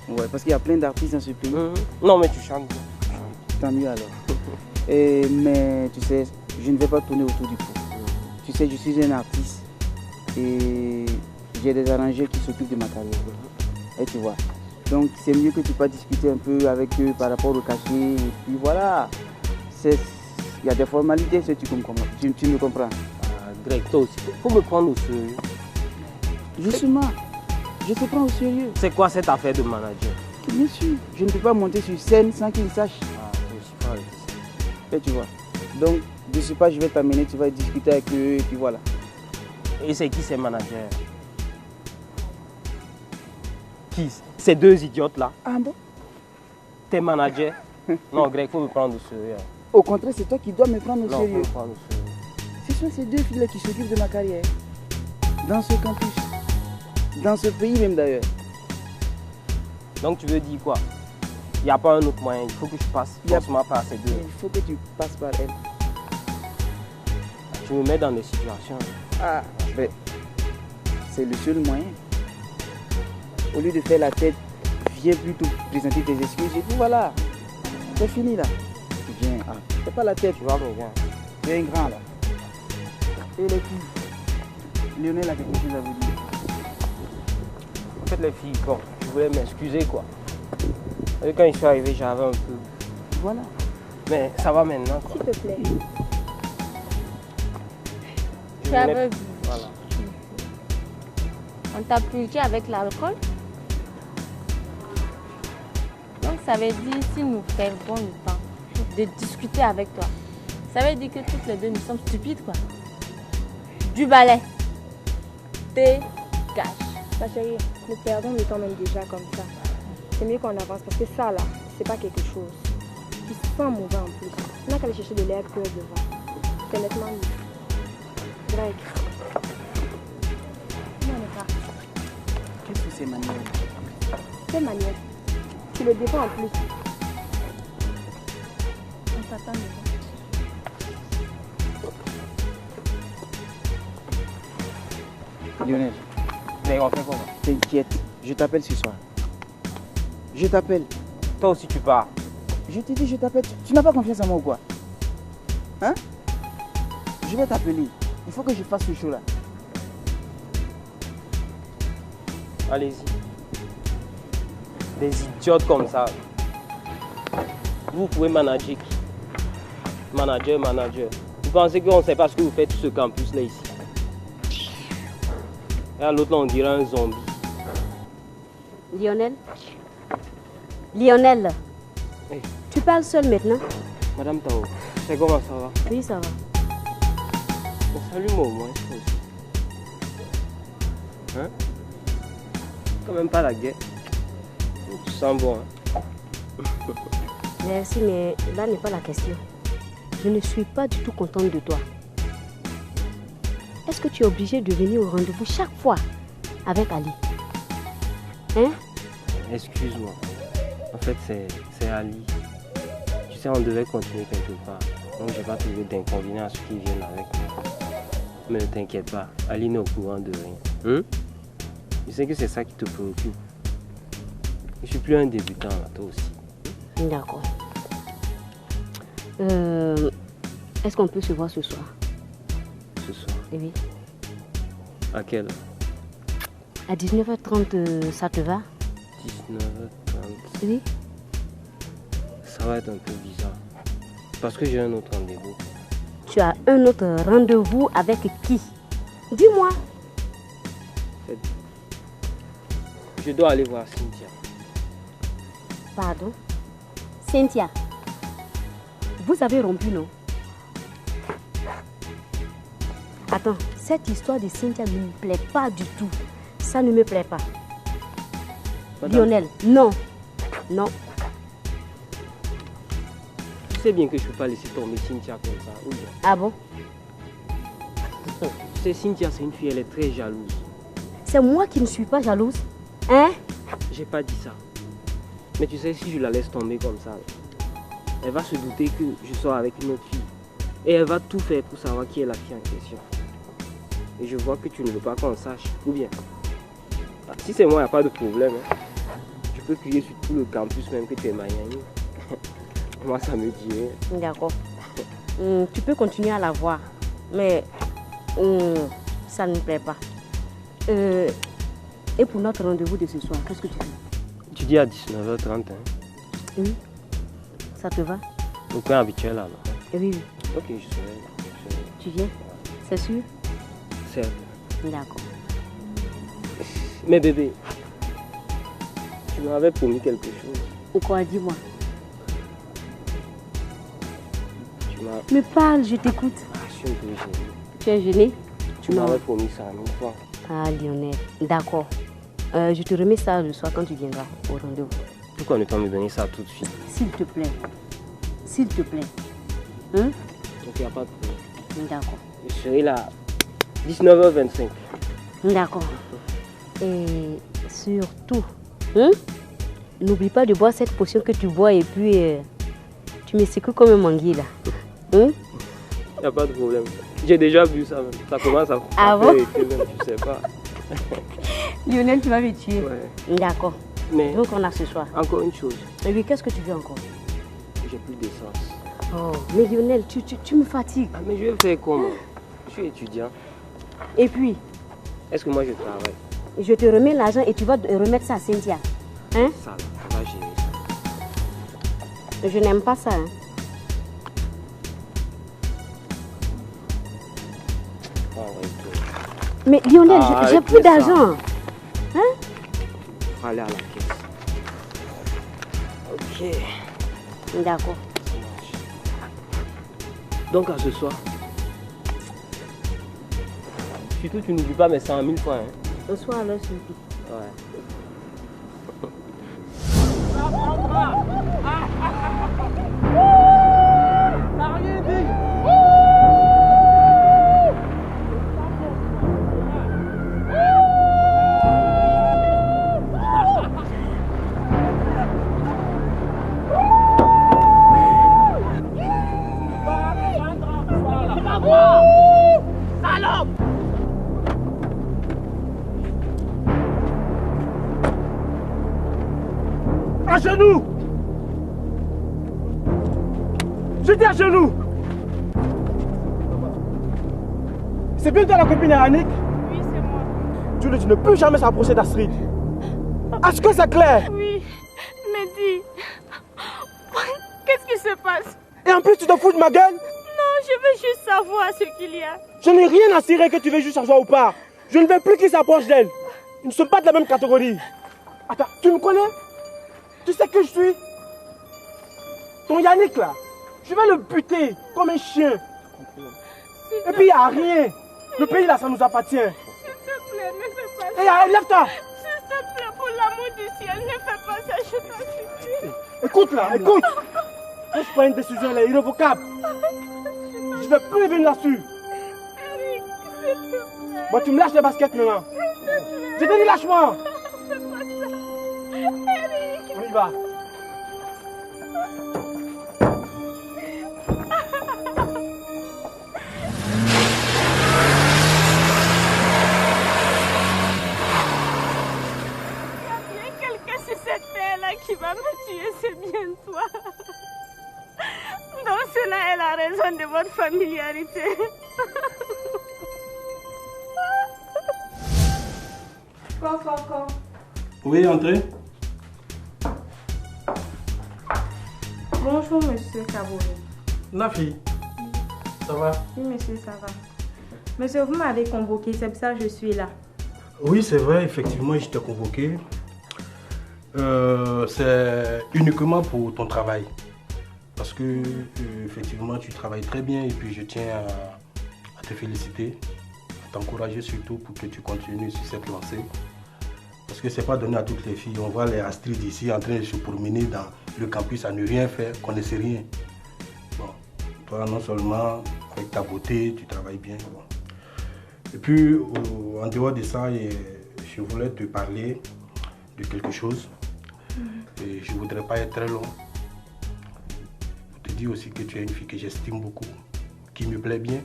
Ouais, parce qu'il y a plein d'artistes dans ce pays. Non, mais tu chantes bien. Tant mieux alors. Mais tu sais, je ne vais pas tourner autour du pot. Tu sais, je suis un artiste et j'ai des arrangeurs qui s'occupent de ma carrière. Et tu vois, Donc c'est mieux que tu puisses discuter un peu avec eux par rapport au cachet. Et puis voilà. Il y a des formalités, si tu me comprends. Greg, toi aussi, il faut me prendre au sérieux. Justement, je te prends au sérieux. C'est quoi cette affaire de manager? Bien sûr, je ne peux pas monter sur scène sans qu'ils sachent. Ah, je suis pas avec ça. Et tu vois. Donc, je sais pas, je vais t'amener, tu vas discuter avec eux et puis voilà. Et c'est qui ces managers? Qui? Ces deux idiotes là? Ah bon? Tes managers? Non, Greg, il faut me prendre au sérieux. Au contraire, c'est toi qui dois me prendre au Non, sérieux. faut me prendre au sérieux. Ce sont ces deux filles-là qui s'occupent de ma carrière. Dans ce campus. Dans ce pays même d'ailleurs. Donc tu veux dire quoi? Il n'y a pas un autre moyen, il faut que je passe forcément par ces deux. Il faut que tu passes par elles. Tu me mets dans des situations. Ah, ben, c'est le seul moyen. Au lieu de faire la tête, viens plutôt présenter tes excuses et puis voilà. C'est fini là. Viens, fais pas la tête, tu vois, mais viens. Tu es un grand là. Et les filles, Lionel a quelque chose à vous dire. En fait, les filles, bon, je voulais m'excuser quoi. Et quand je suis arrivé, j'avais un peu. Voilà. Mais ça va maintenant quoi. S'il te plaît. Je Tu avais venais- vu. Voilà. On t'a purgé avec l'alcool. Donc ça veut dire si nous perdons le temps de discuter avec toi, ça veut dire que toutes les deux nous sommes stupides quoi. Du balai. Dégage. Ma chérie, nous perdons le temps même déjà comme ça. C'est mieux qu'on avance parce que ça là, c'est pas quelque chose. Tu sens mauvais en plus. On n'a qu'à aller chercher de l'air pur devant. C'est nettement mieux. Greg. Comment on est parti? Qu'est-ce que c'est manières? Quelle manière? Tu le défends en plus. On t'attend devant. Lionel. Mais on fait comment? T'inquiète, je t'appelle ce soir. Je t'appelle. Toi aussi tu pars. Je te dis, je t'appelle. Tu n'as pas confiance en moi ou quoi? Hein? Je vais t'appeler. Il faut que je fasse ce show là. Allez-y. Des idiotes comme ça. Vous pouvez manager qui? Manager. Vous pensez qu'on ne sait pas ce que vous faites tout ce campus là ici? Et à l'autre là on dirait un zombie. Lionel? Lionel, Hey. tu parles seul maintenant? Madame Tao, c'est comment ça va? Oui, ça va. Salut-moi au moins, toi aussi. Hein? Quand même pas la guerre. Tu sens bon, hein? Merci, mais là n'est pas la question. Je ne suis pas du tout contente de toi. Est-ce que tu es obligé de venir au rendez-vous chaque fois avec Ali? Hein? Excuse-moi. En fait, c'est Ali. Tu sais, on devait continuer quelque part. Donc, j'ai pas trouvé d'inconvénient à ce qu'ils viennent avec moi. Mais ne t'inquiète pas, Ali n'est au courant de rien. Hein? Je sais que c'est ça qui te préoccupe. Je suis plus un débutant, là, toi aussi. D'accord. Est-ce qu'on peut se voir ce soir? Ce soir? Oui. À quelle heure? À 19h30, ça te va? 19h30. Oui. Ça va être un peu bizarre. Parce que j'ai un autre rendez-vous. Tu as un autre rendez-vous avec qui? Dis-moi. En fait, je dois aller voir Cynthia. Pardon? Cynthia, vous avez rompu, non? Attends, cette histoire de Cynthia ne me plaît pas du tout. Ça ne me plaît pas. Madame. Lionel, non. Non. Tu sais bien que je ne peux pas laisser tomber Cynthia comme ça. Oui. Ah bon? Tu sais, Cynthia, c'est une fille, elle est très jalouse. C'est moi qui ne suis pas jalouse. Hein? J'ai pas dit ça. Mais tu sais, si je la laisse tomber comme ça, elle va se douter que je sors avec une autre fille. Et elle va tout faire pour savoir qui est la fille en question. Et je vois que tu ne veux pas qu'on sache. Ou bien, si c'est moi, il n'y a pas de problème. Hein. Je peux crier sur tout le campus même que tu es Mayani. Moi, ça me dit. D'accord. Tu peux continuer à la voir. Mais ça ne me plaît pas. Et pour notre rendez-vous de ce soir, qu'est-ce que tu fais? J'étudie à 19h30. Hein. Oui. Ça te va? Au coin habituel alors. Oui, oui. Ok, je serai là. Tu viens? C'est sûr? C'est D'accord. Mais bébé, tu m'avais promis quelque chose. Quoi, dis-moi. Tu m'as... Mais parle, je t'écoute. Je suis un peu gêné. Tu es gêné? Tu m'avais promis ça une fois. Ah, Lionel, d'accord. Je te remets ça le soir quand tu viendras au rendez-vous. Pourquoi ne pas me donner ça tout de suite? S'il te plaît. S'il te plaît. Hein? Donc il n'y a pas de problème. D'accord. Je serai là 19h25. D'accord. Et surtout, hein? N'oublie pas de boire cette potion que tu bois et puis tu me secoues comme un manguier là. Hein? Il n'y a pas de problème. J'ai déjà bu ça même. Ça commence à bon? faire effet même, tu sais pas. Lionel, tu vas me tuer. Ouais. D'accord. Mais donc on a ce soir. Encore une chose. Et puis qu'est-ce que tu veux encore? J'ai plus d'essence. Oh, mais Lionel, tu me fatigues. Ah, mais je vais faire comment? Je suis étudiant. Et puis? Est-ce que moi je travaille? Je te remets l'argent et tu vas remettre ça à Cynthia. Hein? Ça, on va gérer ça. Je n'aime pas ça. Hein? Mais Lionel, j'ai plus d'argent. Hein? Faut aller à la caisse. Ok. D'accord. Donc à ce soir. Surtout tu n'oublies pas mes 100 000 francs. Hein? Ce soir là surtout. Ouais. À genoux! Je dis à genoux! C'est bien toi la copine d'Annick? Oui, c'est moi. Julie, tu ne peux jamais s'approcher d'Astrid. Est-ce que c'est clair? Oui, mais dis, qu'est-ce qui se passe? Et en plus, tu te fous de ma gueule? Non, je veux juste savoir ce qu'il y a. Je n'ai rien à cirer que tu veux juste savoir ou pas. Je ne veux plus qu'il s'approche d'elle. Ils ne sont pas de la même catégorie. Attends, tu me connais? Tu sais que je suis? Ton Yannick là, je vais le buter comme un chien. Et puis il n'y a rien. Le pays là, ça nous appartient. S'il te plaît, ne fais pas ça. Hé, lève-toi. S'il te plaît, pour l'amour du ciel, ne fais pas ça, je t'en supplie. Écoute là, écoute. Je prends une décision là, irrévocable. Je ne vais plus venir là-dessus. Eric, s'il te plaît. Bon, tu me lâches les baskets maintenant. Je te dis lâche-moi. Fais pas ça. Eric. On y va. Qui va me tuer, c'est bien toi. Donc cela est la raison de votre familiarité. Quoi. Oui, entrez. Bonjour, monsieur Kabouri. Nafi, ça va? Oui, monsieur, ça va. Monsieur, vous m'avez convoqué, c'est pour ça que je suis là. Oui, c'est vrai, effectivement, je t'ai convoqué. C'est uniquement pour ton travail. Parce que, effectivement, tu travailles très bien et puis je tiens à te féliciter, à t'encourager surtout pour que tu continues sur cette lancée. Parce que c'est pas donné à toutes les filles. On voit les Astrid ici en train de se promener dans le campus à ne rien faire, qu'on ne sait rien. Bon, toi, non seulement avec ta beauté, tu travailles bien. Bon. Et puis, en dehors de ça, je voulais te parler de quelque chose. Et je ne voudrais pas être très long. Pour te dire aussi que tu es une fille que j'estime beaucoup, qui me plaît bien.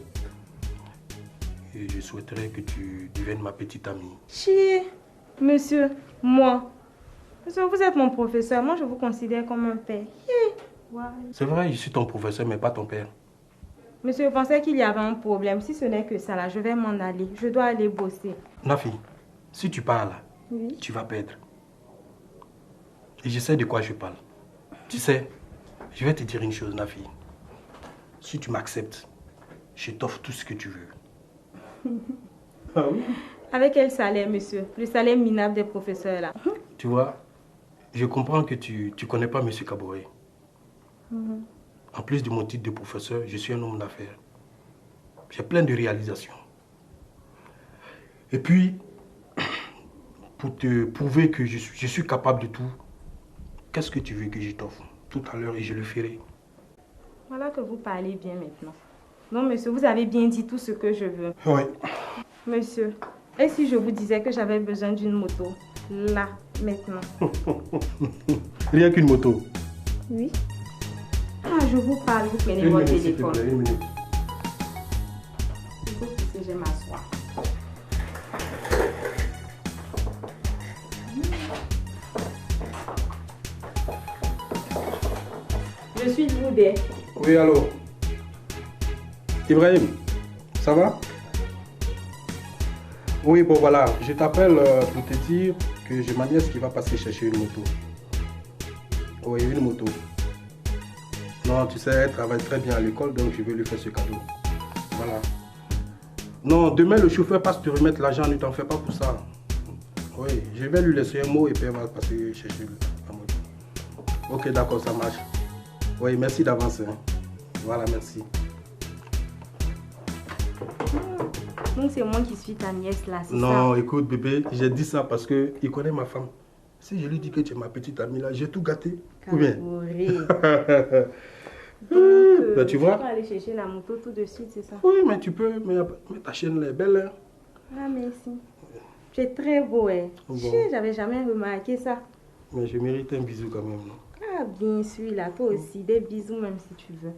Et je souhaiterais que tu deviennes ma petite amie. Chier, monsieur, moi. Monsieur, vous êtes mon professeur, moi je vous considère comme un père. Ouais. C'est vrai, je suis ton professeur, mais pas ton père. Monsieur, je pensais qu'il y avait un problème. Si ce n'est que ça, là, je vais m'en aller. Je dois aller bosser. Nafi, si tu parles, oui, tu vas perdre. Et je sais de quoi je parle. Tu sais, je vais te dire une chose, Nafi. Si tu m'acceptes, je t'offre tout ce que tu veux. Ah oui? Avec quel salaire, monsieur? Le salaire minable des professeurs, là. Tu vois, je comprends que tu connais pas monsieur Kaboré. En plus de mon titre de professeur, je suis un homme d'affaires. J'ai plein de réalisations. Et puis, pour te prouver que je suis capable de tout, qu'est-ce que tu veux que je t'offre? Tout à l'heure, et je le ferai. Voilà que vous parlez bien maintenant. Non, monsieur, vous avez bien dit tout ce que je veux. Oui. Monsieur, et si je vous disais que j'avais besoin d'une moto? Là, maintenant. Rien qu'une moto. Oui. Ah, je vous parle, vous prenez votre téléphone. Une minute. Il faut que je m'assoie. Je suis Boudé. Oui, allô. Ibrahim, ça va? Oui, bon voilà, je t'appelle pour te dire que j'ai ma nièce qui va passer chercher une moto. Oui, une moto. Non, tu sais, elle travaille très bien à l'école, donc je vais lui faire ce cadeau. Voilà. Non, demain le chauffeur passe te remettre l'argent, ne t'en fais pas pour ça. Oui, je vais lui laisser un mot et puis elle va passer chercher la moto. Ok, d'accord, ça marche. Oui, merci d'avance. Hein. Voilà, merci. Donc c'est moi qui suis ta nièce là, c'est ça? Non, écoute bébé, j'ai dit ça parce qu'il connaît ma femme. Si je lui dis que tu es ma petite amie là, j'ai tout gâté. Ou bien? Donc, ben, tu vois? Tu vas aller chercher la moto tout de suite, c'est ça? Oui, mais tu peux, mais ta chaîne là est belle. Hein? Ah, merci. Tu es très beau, hein? Bon. J'avais jamais remarqué ça. Mais je mérite un bisou quand même, non? Ah, bien sûr, là, toi aussi, des bisous même si tu veux.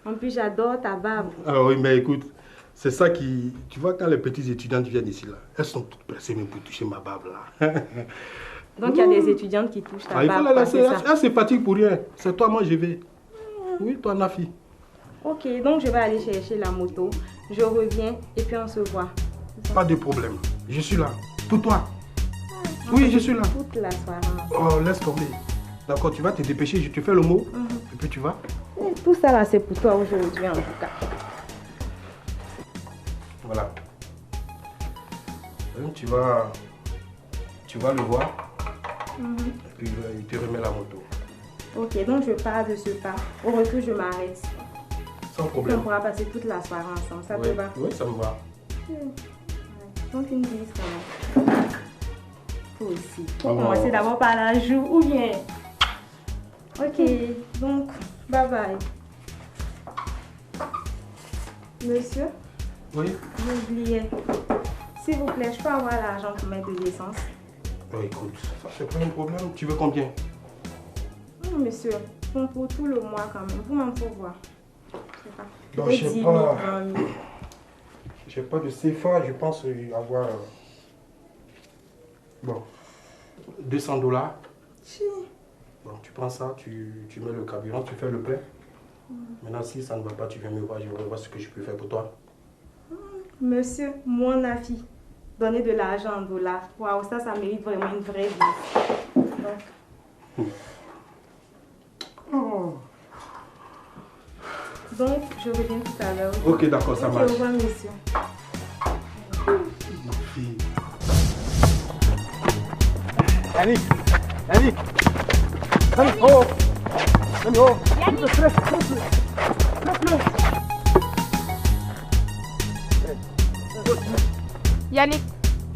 En plus, j'adore ta barbe. Ah oui, mais écoute, c'est ça qui... Tu vois, quand les petits étudiantes viennent ici, là, elles sont toutes pressées même pour toucher ma barbe, là. Donc, il y a des étudiantes qui touchent ta barbe. Il faut la laisser, c'est ça? elle se fatigue pour rien. C'est toi, moi, je vais. Oui, toi, Nafi. Ok, donc je vais aller chercher la moto. Je reviens et puis on se voit. Pas de problème. Je suis là. Pour toi. Oui, je suis là. Toute la soirée. Oh, laisse tomber. D'accord, tu vas te dépêcher, je te fais le mot. Et puis tu vas. Et tout ça là, c'est pour toi aujourd'hui en tout cas. Voilà. Donc, tu vas le voir. Et puis il te remet la moto. Ok, donc je pars de ce pas. Au retour, je m'arrête. Sans problème. On pourra passer toute la soirée ensemble. Ça Oui, te va? oui, ça me va. Donc une bise quand même. Toi aussi. Faut Oh. commencer d'abord par la joue ou bien. Ok, donc bye bye. Monsieur, Oui. j'oubliais. S'il vous plaît, je peux avoir l'argent pour mettre de l'essence? Oh, écoute, ça c'est pas un problème. Tu veux combien? Non, monsieur, bon, pour tout le mois quand même. Vous-même pour voir. Je sais pas. Non, Peut-être je sais 10 000, pas. 20 000. J'ai pas de CFA, je pense avoir... Bon, $200. Bon, tu prends ça, tu mets le carburant, tu fais le plein. Maintenant, si ça ne va pas, tu viens me voir, je vais voir ce que je peux faire pour toi. Monsieur, mon avis, donner de l'argent en dollars. Waouh, ça mérite vraiment une vraie vie. Donc, je reviens tout à l'heure. Ok, d'accord, ça marche. Au revoir, monsieur. Ma fille. Yannick, Yannick, Yannick, oh, Yannick, oh, Yannick,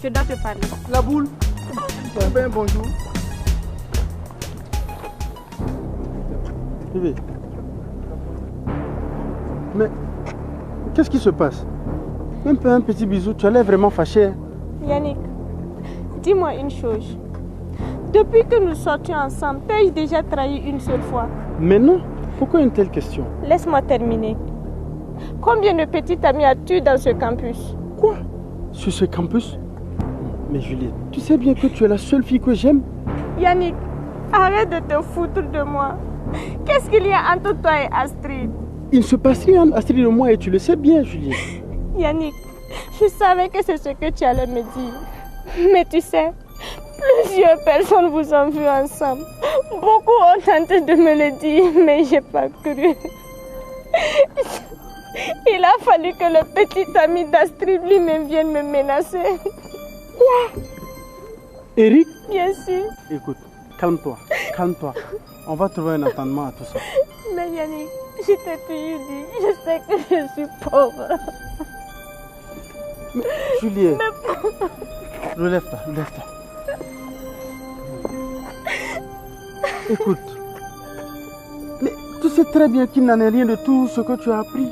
je dois te parler. La boule. Ben, bonjour. Bébé. Mais qu'est-ce qui se passe? Même pas un petit bisou, tu as l'air vraiment fâché. Yannick, dis-moi une chose. Depuis que nous sortions ensemble, t'ai-je déjà trahi une seule fois? Mais non, pourquoi une telle question? Laisse-moi terminer. Combien de petites amies as-tu dans ce campus? Quoi? Sur ce campus? Mais Juliette, tu sais bien que tu es la seule fille que j'aime. Yannick, arrête de te foutre de moi. Qu'est-ce qu'il y a entre toi et Astrid? Il ne se passe rien entre Astrid et moi et tu le sais bien, Juliette. Yannick, je savais que c'est ce que tu allais me dire. Mais tu sais, Plusieurs personnes vous ont vu ensemble. Beaucoup ont tenté de me le dire, mais j'ai pas cru. Il a fallu que le petit ami d'Astrid lui-même vienne me menacer. Eric? Bien sûr. Écoute, calme-toi, calme-toi. On va trouver un entendement à tout ça. Mais Yannick, je t'ai toujours dit, je sais que je suis pauvre. Mais, Juliette, relève-toi, relève-toi. Écoute, mais tu sais très bien qu'il n'en est rien de tout ce que tu as appris.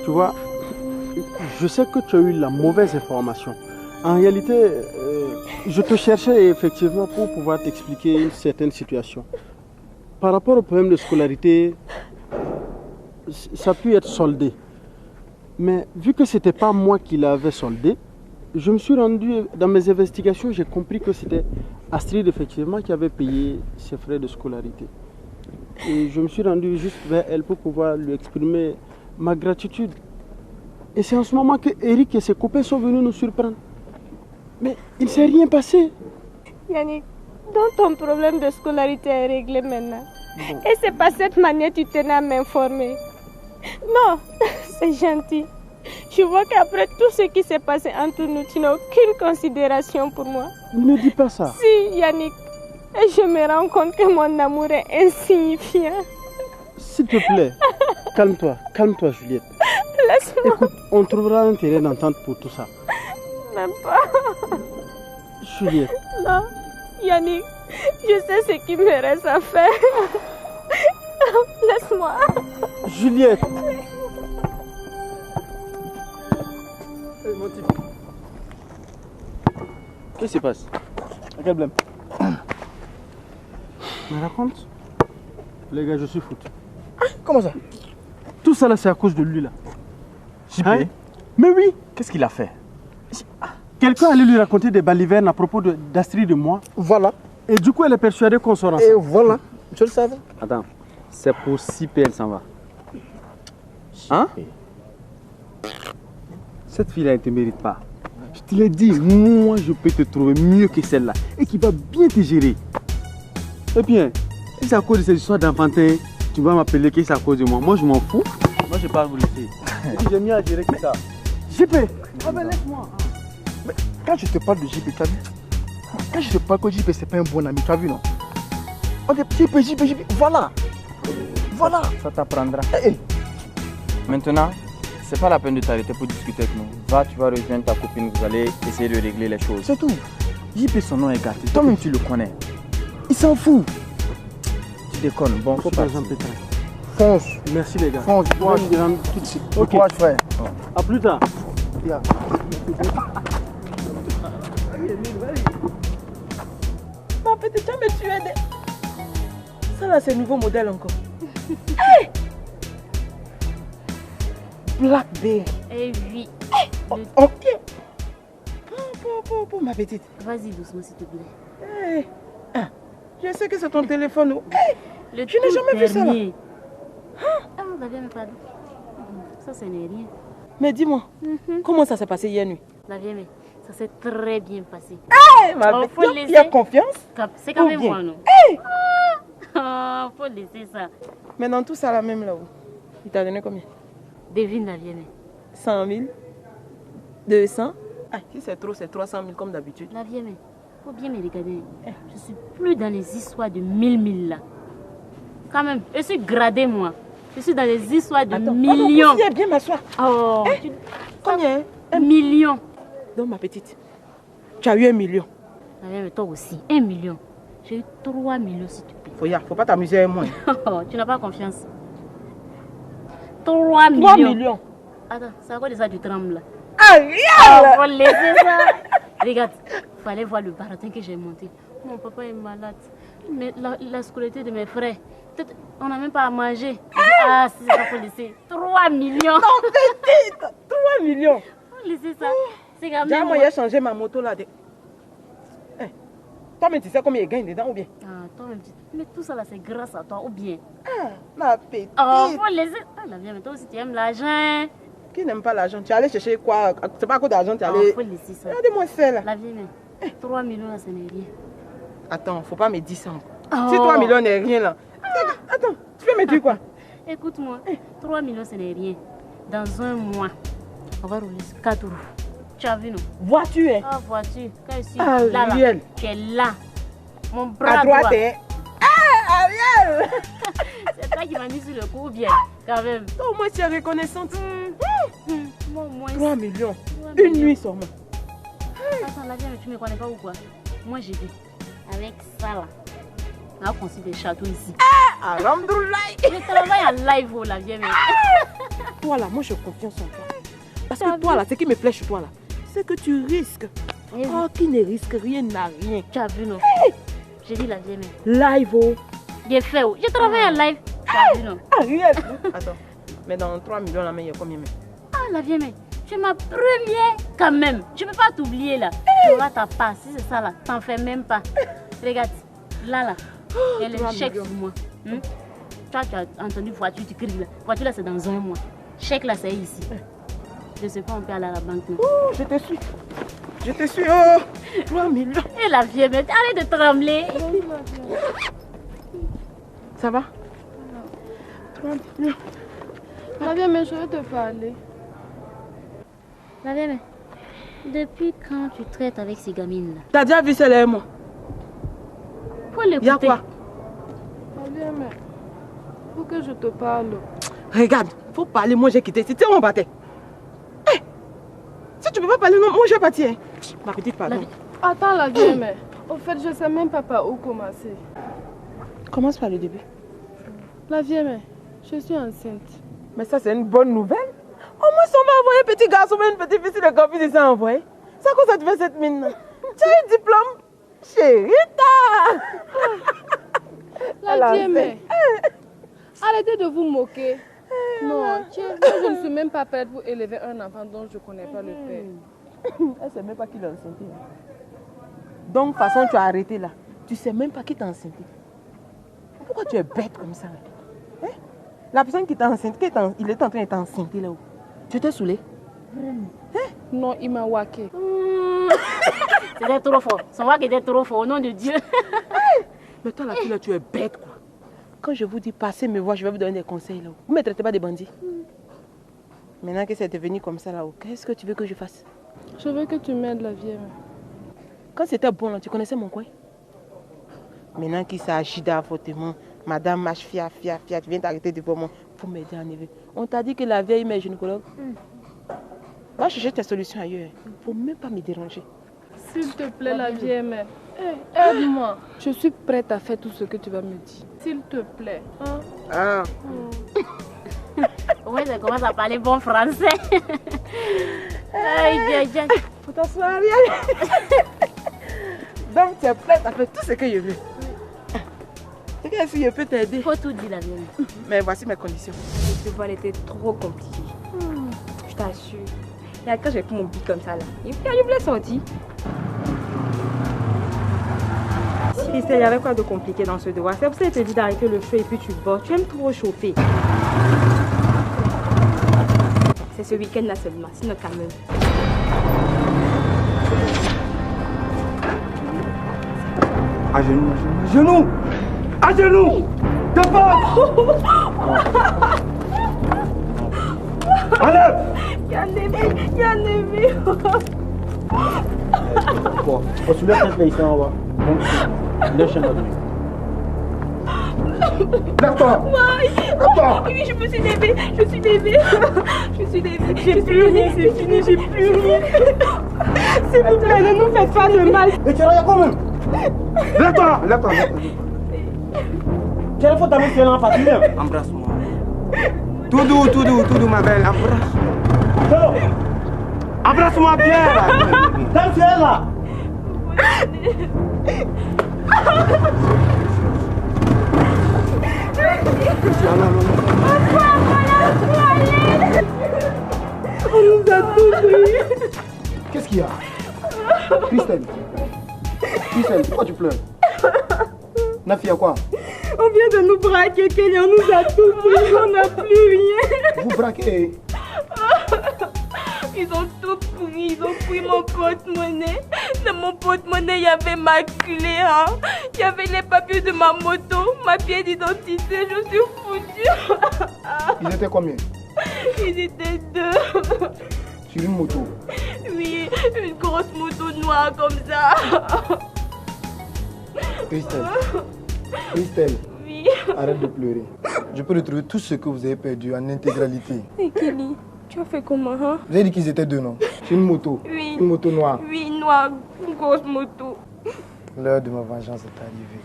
Tu vois, je sais que tu as eu la mauvaise information. En réalité, je te cherchais effectivement pour pouvoir t'expliquer une certaine situation. Par rapport au problème de scolarité, ça a pu être soldé. Mais vu que ce n'était pas moi qui l'avais soldé, je me suis rendu, dans mes investigations, j'ai compris que c'était Astrid effectivement qui avait payé ses frais de scolarité. Et je me suis rendu juste vers elle pour pouvoir lui exprimer ma gratitude. Et c'est en ce moment que Eric et ses copains sont venus nous surprendre. Mais il ne s'est rien passé. Yannick, donc ton problème de scolarité est réglé maintenant. Bon. Et c'est pas cette manière que tu tenais à m'informer. Non, c'est gentil. Je vois qu'après tout ce qui s'est passé entre nous, tu n'as aucune considération pour moi. Ne dis pas ça. Si, Yannick. Et je me rends compte que mon amour est insignifiant. S'il te plaît, calme-toi Juliette. Laisse-moi. Écoute, on trouvera un terrain d'entente pour tout ça. Même pas. Juliette. Non, Yannick, je sais ce qu'il me reste à faire. Laisse-moi. Juliette. Qu'est-ce qui se passe? Quel problème? Me raconte. Les gars, je suis foutu. Comment ça? Tout ça là, c'est à cause de lui là. JP? Hein? Mais oui. Qu'est-ce qu'il a fait? Quelqu'un allait lui raconter des balivernes à propos d'Astrid et moi. Voilà. Et du coup, elle est persuadée qu'on sort ensemble. Et voilà. Je le savais. Attends, c'est pour si peu elle s'en va. Hein? Cette fille-là, elle ne te mérite pas. Je te l'ai dit, moi je peux te trouver mieux que celle-là et qui va bien te gérer. Eh bien, si c'est à cause de cette histoire d'enfantin, tu vas m'appeler que c'est à cause de moi. Moi je m'en fous. Moi je ne vais pas vous laisser. J'ai mieux à gérer que ça. JP, ah ben laisse-moi. Mais quand je te parle de JP, tu as vu? Quand je te parle que JP c'est pas un bon ami, tu as vu non? On dit JP, voilà. Voilà. Ça t'apprendra. Maintenant, c'est pas la peine de t'arrêter pour discuter avec nous. Va, tu vas rejoindre ta copine, vous allez essayer de régler les choses. C'est tout. JP, son nom est gâté. Toi-même, tu le connais. Il s'en fout. Tu déconnes. Bon, faut partir. Fonce. Merci les gars. Fonce. Moi, je rentre tout de suite. Ok. Courage, frère. A plus tard. Yeah. Ma petite, tu me tué. Ça là, c'est un nouveau modèle encore. Hey! Blackberry. Eh oui. Oh, tiens. Pour ma petite. Vas-y doucement s'il te plaît. Hey. Ah, je sais que c'est ton téléphone. Hey. Le je n'ai jamais vu ça là. Ah, la vieille, pardon. Ça, ce n'est rien. Mais dis-moi, comment ça s'est passé hier nuit? La vieille, ça s'est très bien passé. Hey, ma faut petite, laisser. il y a confiance? C'est quand même bien. moi, non? Hey. Faut laisser ça. Mais dans tout ça là même là-haut, il t'a donné combien? Devine la vieille. 100 000, 200. Ah, si c'est trop, c'est 300 000 comme d'habitude. La vieille, faut bien me regarder. Je suis plus dans les histoires de 1000 là. Quand même, je suis gradée moi. Je suis dans les histoires de millions. Attends, bien m'asseoir. Oh, combien? 1 million. Donc ma petite, tu as eu 1 million. La vieille, mais toi aussi, 1 million. J'ai eu 3 millions s'il te plaît. Faut pas t'amuser avec moi. Tu n'as pas confiance. 3 millions. 3 millions. Attends, c'est à quoi de ça tu trembles là? Ah, faut laisser ça. Regarde, il fallait voir le baratin que j'ai monté. Mon papa est malade. Mais la scolarité de mes frères, on n'a même pas à manger. Ah, si c'est ça, faut laisser. 3 millions. Non, petite, 3 millions. Faut laisser ça. C'est quand même. Déjà, moi, j'ai changé ma moto là. Toi, mais tu sais combien il gagne dedans ou bien? Ah, toi, même, mais tout ça là, c'est grâce à toi ou bien? Ah, ma petite. Oh, faut laisser. Ah, la vieille, mais toi aussi, tu aimes l'argent. Qui n'aime pas l'argent? Tu es allé chercher quoi? C'est pas à cause d'argent, tu es allé. Faut laisser ça. Regardez-moi ça là. La vieille, mais 3 millions là, ce n'est rien. Attends, faut pas me dire ça. Oh. Si 3 millions n'est rien là. Attends, tu veux me dire quoi? Écoute-moi, 3 millions ce n'est rien. Dans un mois, on va rouler 4 roues. Tu as vu nous? Voiture, hein? Ah, voiture. Quand je suis Ah, là, Ariel. tu es là. Mon bras À droite, droit. hein? Ah, Ariel! C'est toi qui m'as mis sur le coup, bien, quand même. Toi, au moins, tu es reconnaissante. Moi, au moins. 3 millions. 3 Une millions. nuit seulement. Attends, la vieille, tu me connais pas ou quoi? Moi, j'ai vu. Avec ça, là. On a construit des châteaux ici. Ah, alhamdoulilah. Je travaille en live, oh, la vieille. Toi, là, moi, j'ai confiance en toi. Parce que toi, là, ce qui me plaît chez toi, là, c'est que tu risques. Oh, qui ne risque rien n'a rien. Tu as vu, non? J'ai dit la vieille. Live, oh. J'ai fait, oh. Je travaille en live. Tu as vu, non? Ariel. Attends, mais dans 3 millions, là, mais il y a combien? Ah, la vieille, mais tu es ma première quand même. Je ne peux pas t'oublier, là. Tu auras ta part. Si c'est ça, là, t'en fais même pas. Regarde, là, il y a le chèque sur moi. Toi, tu as entendu voiture, tu cries là. Voiture, là, c'est dans un mois. Chèque, là, c'est ici. Je sais pas, on peut aller à la banque, non? Oh, je te suis. Je te suis, oh. 3 millions. Et la vieille, mais arrête de trembler. Ça va? 3 millions. La vieille, mais je vais te parler. La vieille, mais depuis quand tu traites avec ces gamines-là? T'as déjà vu celle-là et moi? Faut l'écouter. Y'a quoi? La vieille, mais faut que je te parle. Regarde, faut parler, moi j'ai quitté. C'était mon bâtiment. Hey, si tu peux pas parler, non, moi je vais partir. Ma petite, pardon. Attends, la vieille, mais au fait, je sais même pas par où commencer. Commence par le début. La vieille, mais je suis enceinte. Mais ça, c'est une bonne nouvelle. Au moins, si on va envoyer un petit garçon ou une petite fille, si le campus est ça envoyé. C'est à quoi ça te fait cette mine? Tu as un diplôme? Chérita! La vieille, mais arrêtez de vous moquer. Non, tiens, moi, je ne suis même pas prête pour élever un enfant dont je ne connais pas le père. Elle ne sait même pas qui l'a enceinte. Donc, de toute façon, tu as arrêté là. Tu ne sais même pas qui t'a enceinte. Pourquoi tu es bête comme ça? Hein? La personne qui t'a enceinte, il est en train de t'enceinter là-haut. Tu t'es saoulé? Hein? Non, il m'a waqué. C'était trop fort. Son wack était trop fort, au nom de Dieu. Mais toi, la fille là, tu es bête quoi. Quand je vous dis passez me voir, je vais vous donner des conseils là-haut. Vous ne me traitez pas de bandits. Maintenant que c'est devenu comme ça là-haut, qu'est-ce que tu veux que je fasse? Je veux que tu m'aides, la vieille. Quand c'était bon là, tu connaissais mon coin? Maintenant qu'il s'agit d'avortement, madame marche fia, tu viens t'arrêter devant moi pour m'aider à enlever. On t'a dit que la vieille mère gynécologue. Va chercher tes solutions ailleurs. Il ne faut même pas me déranger. S'il te plaît, la vieille mère. Aide-moi. Je suis prête à faire tout ce que tu vas me dire. S'il te plaît. Hein? Ah. Au moins, ça commence à parler bon français. Aïe, aïe, aïe. Faut t'asseoir, Ariel. Donc, tu es prête à faire tout ce que je veux. Regarde si je peux t'aider. Faut tout dire, la vieille. Mais voici mes conditions. Ce vol était trop compliqué. Je t'assure. Et quand j'ai pris mon but comme ça, là, il voulait sortir. Il y avait quoi de compliqué dans ce devoir? C'est pour ça que je te dis d'arrêter le feu et puis tu bois. Tu aimes trop chauffer. C'est ce week-end-là seulement, sinon quand même. À genoux, à genoux, à genoux, de force. Enlève. Il y a un bébé. Bon, on soulève cette là ici en bas. Donc, lâche-moi. Lève-toi. Lève-toi. Oui, je me suis levée. Je suis levée. Je suis levée. J'ai plus rien, c'est fini, j'ai plus rien. S'il vous plaît, ne nous faites pas de mal. Et tu es là quand même. Lève-toi. Lève-toi. Tu as la faute à mettre en face. Embrasse-moi. Tout doux, ma belle. Embrasse. Embrasse-moi bien. T'as fait là. On nous a tout pris. Qu'est-ce qu'il y a? Christelle, pourquoi tu pleures? Nafi, quoi? On vient de nous braquer, Kelly, on nous a tout pris, on n'a plus rien. Vous braquez? Ils ont tout pris, ils ont pris mon porte-monnaie, Dans mon porte-monnaie, il y avait ma clé, hein. Il y avait les papiers de ma moto, ma pièce d'identité. Je suis foutue. Ils étaient combien? Ils étaient 2. Sur une moto? Oui, une grosse moto noire comme ça. Christelle, Oui. arrête de pleurer. Je peux retrouver tout ce que vous avez perdu en intégralité. Et Kelly, tu as fait comment, hein? Vous avez dit qu'ils étaient 2, non? Sur une moto? Oui. Une moto noire? Oui, noire, une grosse moto. L'heure de ma vengeance est arrivée.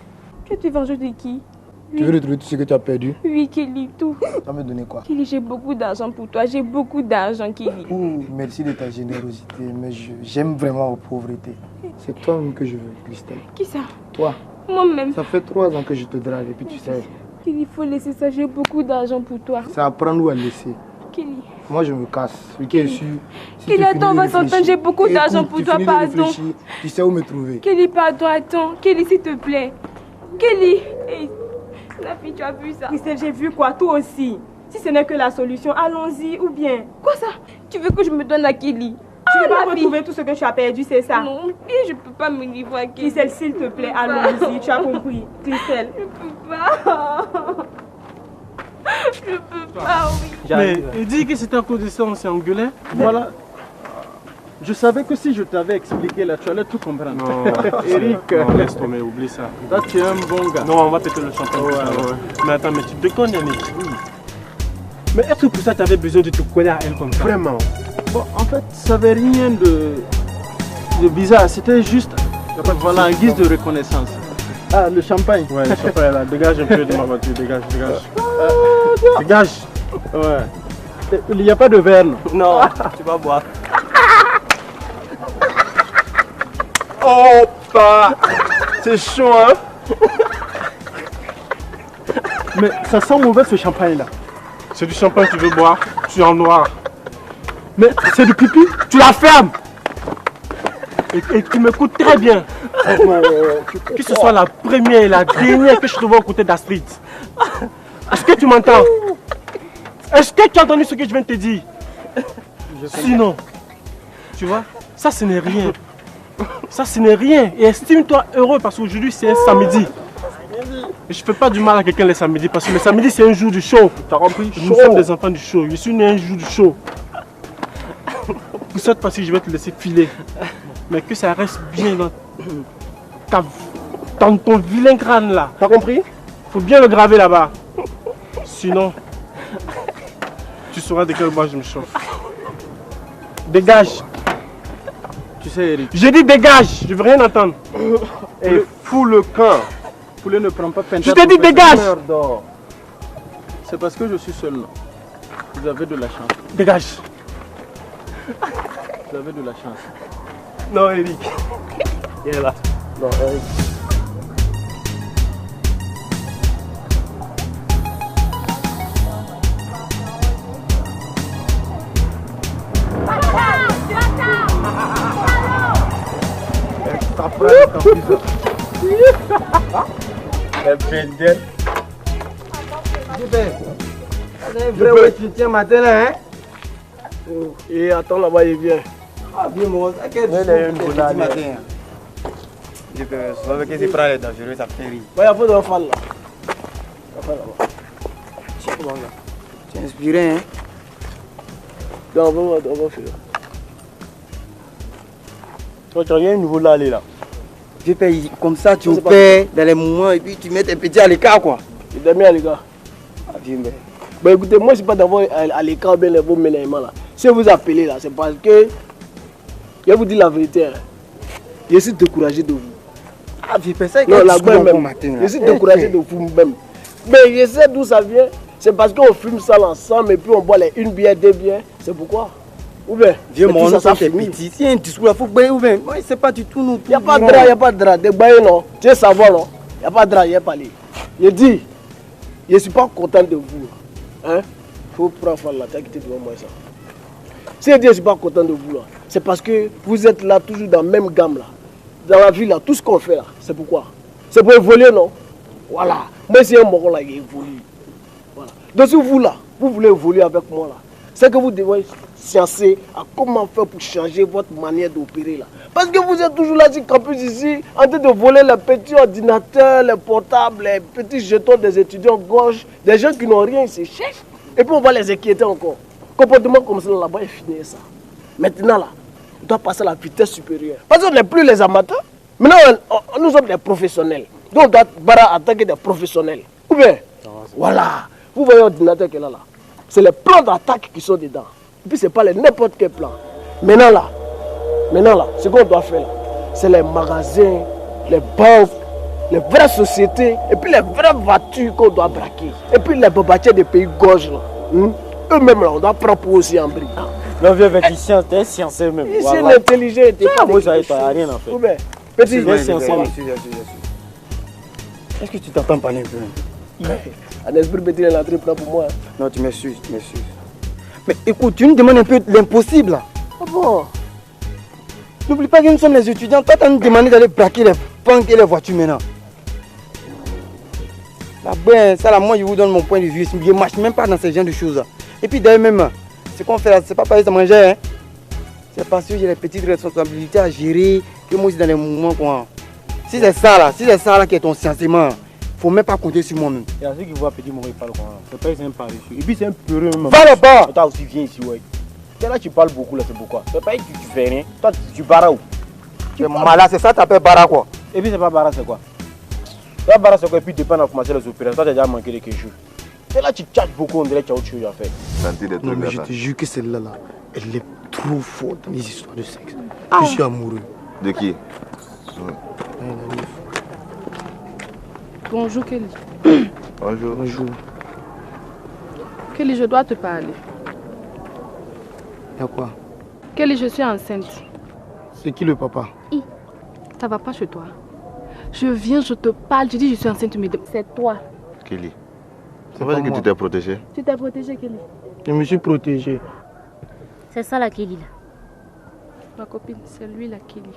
Tu te venges de qui? Tu veux retrouver tout ce que tu as perdu? Oui, Kelly, tout. Tu vas me donner quoi? Kelly, j'ai beaucoup d'argent pour toi. J'ai beaucoup d'argent, Kelly. Merci de ta générosité, mais j'aime vraiment la pauvreté. C'est toi-même que je veux, Christelle. Qui ça? Toi. Moi-même. Ça fait 3 ans que je te drague et puis tu sais. Kelly, il faut laisser ça. J'ai beaucoup d'argent pour toi. C'est à prendre ou à laisser. Kelly. Moi, je me casse. Kelly, si Kelly, attends, on va s'entendre. J'ai beaucoup d'argent pour toi, pardon. Tu sais où me trouver. Kelly, pardon, attends. Kelly, s'il te plaît. Kelly. Hey. La fille, tu as vu ça? Christelle, j'ai vu quoi? Toi aussi. Si ce n'est que la solution, allons-y ou bien. Quoi ça? Tu veux que je me donne à Kelly? Tu ne veux pas retrouver tout ce que tu as perdu, c'est ça? Non, et je peux pas me livrer à Kelly. Christelle, s'il te plaît, allons-y. Tu as compris. Christelle. Je peux pas. Je peux pas, oui. Mais il dit que c'était à cause de ça on s'est engueulé. Voilà. Je savais que si je t'avais expliqué là, tu allais tout comprendre. Non, Eric, laisse tomber, oublie ça. Là, tu es un bon gars. Non, on va péter le champagne. Ouais. Mais attends, mais tu déconnes, Yannick. Oui. Mais est-ce que pour ça, tu avais besoin de te coller à elle comme ça? Vraiment. Bon, en fait, ça n'avait rien de bizarre. C'était juste voilà, en guise de reconnaissance. Ah, le champagne. Ouais, le champagne là. Dégage un peu de ma voiture, dégage. Dégage. Ouais. Il n'y a pas de verre. Non, tu vas boire. Oh, pas. C'est chaud, hein. Mais ça sent mauvais ce champagne là. C'est du champagne que tu veux boire, tu es en noir. Mais c'est du pipi, tu la fermes. Et tu m'écoutes très bien. Que ce soit la première et la dernière que je te vois aux côtés d'Astrid. Est-ce que tu m'entends? Est-ce que tu as entendu ce que je viens de te dire? Sinon, tu vois, ça ce n'est rien. Ça ce n'est rien. Et estime-toi heureux parce qu'aujourd'hui c'est un samedi. Et je fais pas du mal à quelqu'un le samedi parce que le samedi c'est un jour du show. T'as compris? Nous sommes des enfants du show. Je suis né un jour du show. Pour cette fois-ci, je vais te laisser filer. Mais que ça reste bien dans ton vilain crâne là. T'as compris? Faut bien le graver là-bas. Sinon, tu sauras de quel bois je me chauffe. Dégage. Tu sais, Eric. J'ai dit dégage, je veux rien entendre. Et fous le camp. Poulet ne prend pas peine. Je t'ai dit dégage. C'est parce que je suis seul là. Vous avez de la chance. Dégage. Vous avez de la chance. Non, Eric. Il est là. Non, Eric. Vrai tu tiens matin là, hein? Et attends là-bas, il vient. Ah, bien, moi, ça qu'est-ce que tu matin? Je savais que c'est pas dangereux, ça fait rire. Il y a pas d'enfant là. Tu es inspiré, hein? Non, on va faire. Toi, tu as rien de nouveau là, aller là. Tu payes comme ça, tu opères dans les moments et puis tu mets tes petits à l'écart, quoi. Il t'a mis à l'écart. Ah, bien, mais. Bah écoutez, moi, c'est pas d'avoir à l'écart bien les beaux ménagements là. Si vous appelez là, c'est parce que. Je vais vous dire la vérité. Hein. Je suis découragé de vous. Ah, j'ai fait ça non, la même matin. Je suis découragé de vous même. Mais je sais d'où ça vient. C'est parce qu'on fume ça ensemble et puis on boit les une bière, deux bières. C'est pourquoi? Ou bien, vieux mon ça fait petit. Si un discours là, faut que ou bien, moi, c'est pas du tout nous. Il n'y a pas de drap, il n'y a pas de drap. Des bails, non. Tu sais savoir, non. Il n'y a pas de drap, il n'y a pas de. Je dis, je ne suis pas content de vous. Hein? Faut prendre la tête qui devant moi ça. Si je dis je ne suis pas content de vous là, c'est parce que vous êtes là toujours dans la même gamme là. Dans la vie là, tout ce qu'on fait là, c'est pourquoi? C'est pour évoluer, non? Voilà. Moi c'est un moron là qui évolue. Voilà. Donc si vous là, vous voulez évoluer avec moi là, c'est que vous devez sciencer à comment faire pour changer votre manière d'opérer là. Parce que vous êtes toujours là sur campus ici, en train de voler les petits ordinateurs, les portables, les petits jetons des étudiants gauche, des gens qui n'ont rien, ils se cherchent. Et puis on va les inquiéter encore. Comportement comme ça là-bas est fini ça. Maintenant là, on doit passer à la vitesse supérieure. Parce qu'on n'est plus les amateurs. Maintenant, nous sommes des professionnels. Donc on doit attaquer des professionnels. Ou bien, voilà. Vous voyez l'ordinateur qui est là. C'est les plans d'attaque qui sont dedans. Et puis c'est pas n'importe quel plan. Maintenant là, ce qu'on doit faire là, c'est les magasins, les banques, les vraies sociétés, et puis les vraies voitures qu'on doit braquer. Et puis les babatiers des pays gauches là. Eux-mêmes là, on doit prendre pour aussi en brique. Non, viens avec les sciences, t'es sciencé même. C'est l'intelligent, t'es pas moi, ça t'as rien à faire. Petit, est-ce que tu t'entends parler un peu? Un esprit petit est l'entrée pour moi. Non, tu m'excuses, tu m'excuses. Mais écoute, tu nous demandes un peu l'impossible là. Ah bon? N'oublie pas que nous sommes les étudiants. Toi, tu nous demandé d'aller braquer les banques et les voitures maintenant. Là, ben, ça là, moi je vous donne mon point de vue. Je ne marche même pas dans ce genre de choses là. Et puis d'ailleurs même, ce qu'on fait là, c'est pas parce que ça manger. Hein. C'est parce que j'ai les petites responsabilités à gérer. Que moi aussi dans les mouvements quoi. Si c'est ça là qui est ton sentiment, faut même pas compter sur moi-même. Il y a ceux qui voient petit mourir, il parle quoi. C'est pas un paresseux. Et puis c'est un peureux même. Va là-bas. Toi aussi viens ici, ouais. C'est là tu parles beaucoup là, c'est pourquoi. C'est pas que tu fais rien. Toi tu barras où? Tu es malade, c'est ça t'appelles bara quoi. Et puis c'est pas bara, c'est quoi? Toi bara c'est quoi? Et puis dépend de commencer les opérations. Toi t'as déjà manqué de quelque chose. C'est là tu tchatches beaucoup, on dirait que tu as autre chose à faire. Non mais je te jure que celle-là, elle est trop forte dans les histoires de sexe. Je suis amoureux. De qui? Bonjour Kelly. Bonjour. Bonjour. Kelly, je dois te parler. Y'a quoi? Kelly, je suis enceinte. C'est qui le papa? Ça va pas chez toi. Je viens, je te parle, je dis je suis enceinte, mais c'est toi. Kelly. C'est pas que tu t'es protégé? Tu t'es protégée, Kelly. Je me suis protégé. C'est ça la Kelly là. Ma copine, c'est lui la Kelly.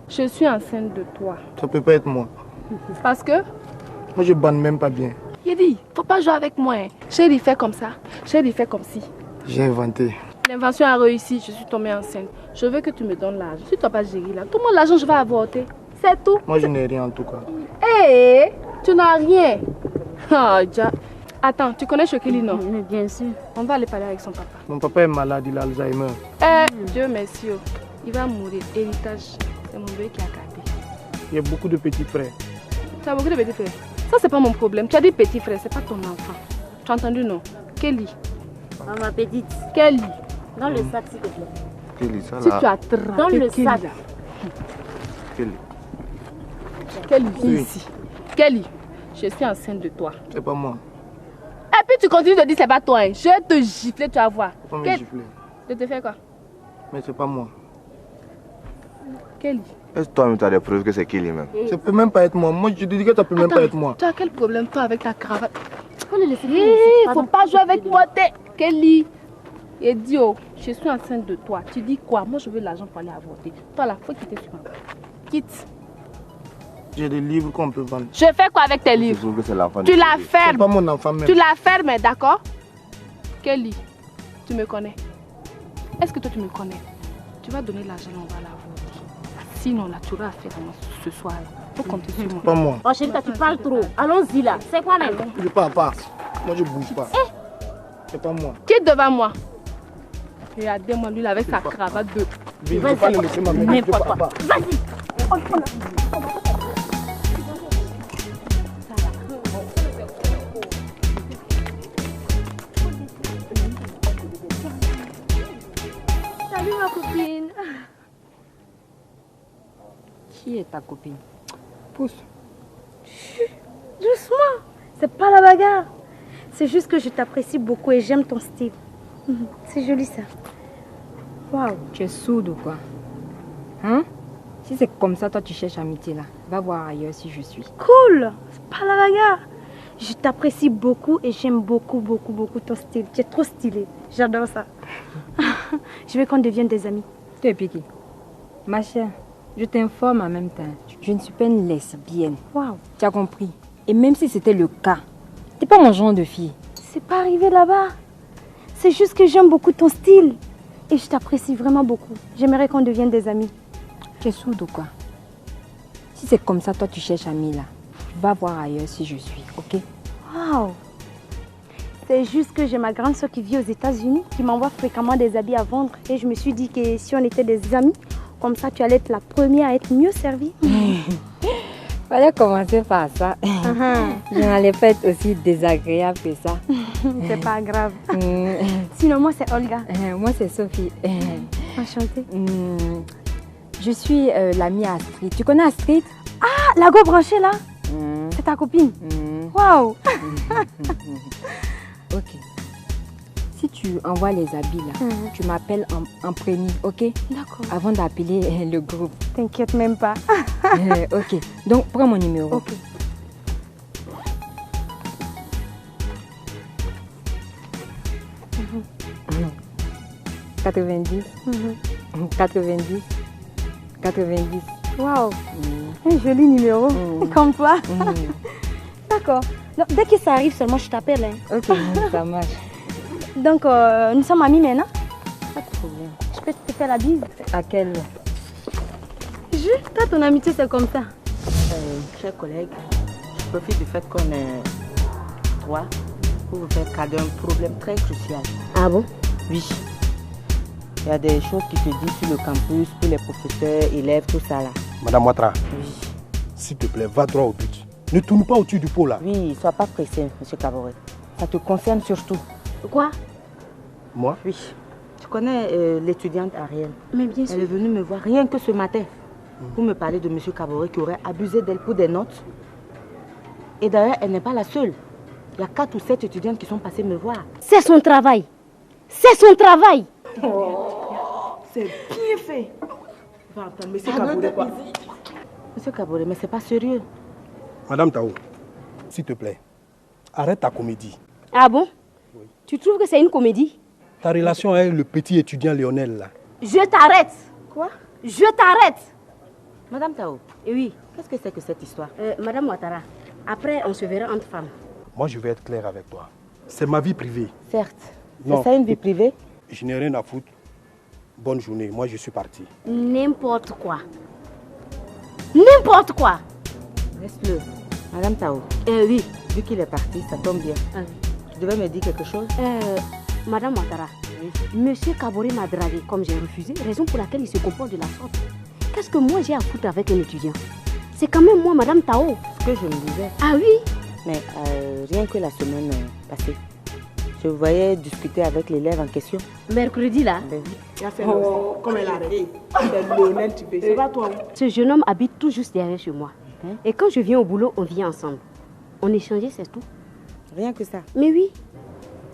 Je suis enceinte de toi. Ça peut pas être moi. Parce que? Moi je bande même pas bien. Il dit, faut pas jouer avec moi. Hein. Chérie, fais comme ça. Chérie, fais comme si. J'ai inventé. L'invention a réussi, je suis tombée enceinte. Je veux que tu me donnes l'argent. Si tu n'as pas géré là, tout mon argent, je vais avorter. C'est tout. Moi je n'ai rien en tout cas. Hé, tu n'as rien. Attends, tu connais Chokeli, non? Mais bien sûr. On va aller parler avec son papa. Mon papa est malade, il a Alzheimer. Dieu merci. Il va mourir. Héritage, c'est mon bébé qui a gâté. Il y a beaucoup de petits frères. Tu as beaucoup de petits frères? Ça, c'est pas mon problème. Tu as dit petit frère, c'est pas ton enfant. Tu as entendu, non? Kelly. Ma petite. Kelly. Dans le sac, s'il te plaît. Kelly, ça là. Si tu attrapes dans le sac. Kelly. Kelly, viens ici. Kelly, je suis enceinte de toi. C'est pas moi. Et puis tu continues de dire c'est pas toi. Hein. Je vais te gifler, tu vas voir. Faut me gifler. Je te fais quoi? Mais c'est pas moi. Kelly. Est-ce que toi-même tu as des preuves que c'est Kelly même? Ça peut même pas être moi. Moi je te dis que ça peut même pas être moi. Tu as quel problème toi avec ta cravate? Faut le laisser. Faut pas jouer avec moi, Kelly. Idiot, je suis enceinte de toi. Tu dis quoi? Moi je veux l'argent pour aller avorter. Toi là, faut quitter ce moment. Quitte. J'ai des livres qu'on peut vendre. Je fais quoi avec tes livres? Tu la fermes. C'est pas mon enfant même. Tu la fermes, d'accord? Kelly, tu me connais? Est-ce que toi tu me connais? Tu vas donner l'argent, on va l'avorter. Sinon là, tu auras affaire à moi ce soir là. Faut compter sur moi. Pas moi. Oh chérie, tu parles trop. Allons-y là. C'est quoi maintenant? Je pars pas. Moi je bouge pas. C'est pas moi. Qui est devant moi? Regardez-moi lui là avec sa cravate de... Je vais pas le laisser ma mère. N'importe quoi. Vas-y. Salut ma copine. Qui est ta copine? Pousse. Doucement. C'est pas la bagarre. C'est juste que je t'apprécie beaucoup et j'aime ton style. C'est joli ça. Waouh, tu es sourde ou quoi? Hein? Si c'est comme ça, toi tu cherches amitié là. Va voir ailleurs si je suis. Cool. C'est pas la bagarre. Je t'apprécie beaucoup et j'aime beaucoup ton style. Tu es trop stylé. J'adore ça. Je veux qu'on devienne des amis. Tu es piqué. Ma chère, je t'informe en même temps. Je ne suis pas une lesbienne. Waouh. Tu as compris? Et même si c'était le cas, t'es pas mon genre de fille. C'est pas arrivé là-bas. C'est juste que j'aime beaucoup ton style. Et je t'apprécie vraiment beaucoup. J'aimerais qu'on devienne des amis. Tu es sourde ou quoi? Si c'est comme ça, toi tu cherches ami là, va voir ailleurs si je suis, ok? Waouh! C'est juste que j'ai ma grande soeur qui vit aux États-Unis, qui m'envoie fréquemment des habits à vendre. Et je me suis dit que si on était des amis, comme ça tu allais être la première à être mieux servie. Fallait commencer par ça. Je n'allais pas être aussi désagréable que ça. C'est pas grave. Sinon, moi c'est Olga. Moi c'est Sophie. Enchantée. Je suis l'amie Astrid. Tu connais Astrid? Ah, la go branchée là? C'est ta copine? Waouh! Ok. Si tu envoies les habits là, tu m'appelles en premier, ok? D'accord. Avant d'appeler le groupe. T'inquiète même pas. Ok. Donc prends mon numéro. Ok. Mmh. 90. 90. 90. Waouh! Un joli numéro. Comme toi. D'accord. Donc, dès que ça arrive seulement, je t'appelle. Hein. Ok, ça marche. Donc, nous sommes amis maintenant? Pas de problème. Je peux te faire la bise? À quelle? Toi, ton amitié, c'est comme ça. Chers collègues, je profite du fait qu'on est trois pour vous faire cas d'un problème très crucial. Ah bon? Oui. Il y a des choses qui se disent sur le campus pour les professeurs, élèves, tout ça là. Madame Ouattara, s'il te plaît, va droit au but. Ne tourne pas au-dessus du pot là. Oui, sois pas pressé, monsieur Caboret. Ça te concerne surtout. Quoi? Moi? Oui. Tu connais l'étudiante Ariel? Mais bien sûr. Elle est venue me voir rien que ce matin pour me parler de monsieur Caboret qui aurait abusé d'elle pour des notes. Et d'ailleurs, elle n'est pas la seule. Il y a 4 ou 7 étudiantes qui sont passées me voir. C'est son travail. C'est son travail. C'est bien fait. Va entendre monsieur Caboret quoi. Monsieur Caboret, mais c'est pas sérieux. Madame Tao, s'il te plaît, arrête ta comédie. Ah bon? Oui. Tu trouves que c'est une comédie? Ta relation avec le petit étudiant Lionel là. Je t'arrête. Quoi? Je t'arrête. Madame Tao. Oui. Qu'est-ce que c'est que cette histoire? Madame Ouattara, après on se verra entre femmes. Moi je vais être clair avec toi. C'est ma vie privée. Certes. C'est ça une vie privée? Je n'ai rien à foutre. Bonne journée, moi je suis parti. N'importe quoi. N'importe quoi. Laisse-le. Madame Tao. Oui. Vu qu'il est parti, ça tombe bien. Tu devais me dire quelque chose? Madame Ouattara, monsieur Caboret m'a dragué comme j'ai refusé, raison pour laquelle il se comporte de la sorte. Qu'est-ce que moi j'ai à foutre avec un étudiant? C'est quand même moi, Madame Tao. Ce que je me disais. Ah oui? Mais rien que la semaine passée, je voyais discuter avec l'élève en question. Mercredi là? Ben oui. Comme elle a arrêté. C'est Lionel, tu peux. C'est pas toi. Ce jeune homme habite tout juste derrière chez moi. Et quand je viens au boulot, on vient ensemble. On échangeait, c'est tout. Rien que ça? Mais oui.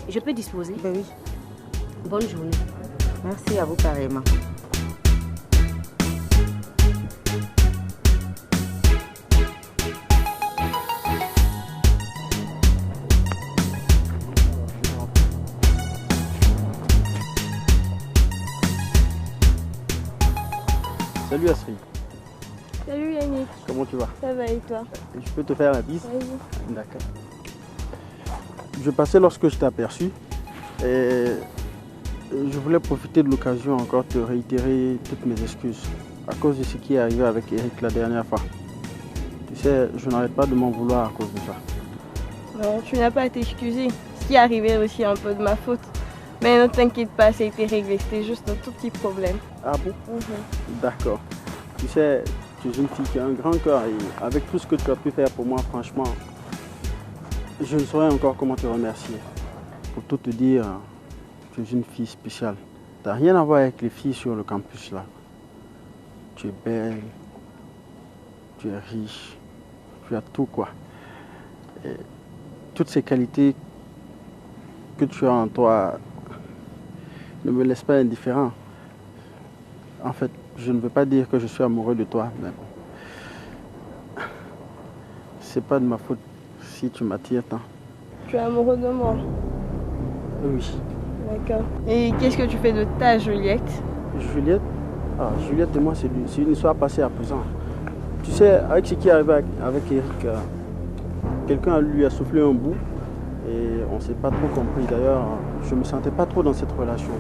Je peux disposer? Ben oui. Bonne journée. Merci à vous pareillement. Salut Astrid. Salut Yannick. Comment tu vas? Ça va et toi? Je peux te faire la bise? Vas-y. D'accord. Je passais lorsque je t'ai aperçu et je voulais profiter de l'occasion encore de te réitérer toutes mes excuses à cause de ce qui est arrivé avec Eric la dernière fois. Tu sais, je n'arrête pas de m'en vouloir à cause de ça. Non, tu n'as pas à t'excuser. Ce qui est arrivé aussi un peu de ma faute. Mais ne t'inquiète pas, ça a été réglé. C'était juste un tout petit problème. Ah bon? D'accord. Tu sais, tu es une fille qui a un grand cœur et avec tout ce que tu as pu faire pour moi, franchement, je ne saurais encore comment te remercier. Pour tout te dire, tu es une fille spéciale. Tu n'as rien à voir avec les filles sur le campus là. Tu es belle, tu es riche, tu as tout quoi. Et toutes ces qualités que tu as en toi ne me laissent pas indifférent. En fait, je ne veux pas dire que je suis amoureux de toi, mais c'est pas de ma faute si tu m'attires tant. Tu es amoureux de moi? Oui. D'accord. Et qu'est-ce que tu fais de ta Juliette? Juliette? Ah, Juliette et moi, c'est une histoire passée à présent. Tu sais, avec ce qui est arrivé avec Eric, quelqu'un lui a soufflé un bout Et on ne s'est pas trop compris. D'ailleurs, je ne me sentais pas trop dans cette relation.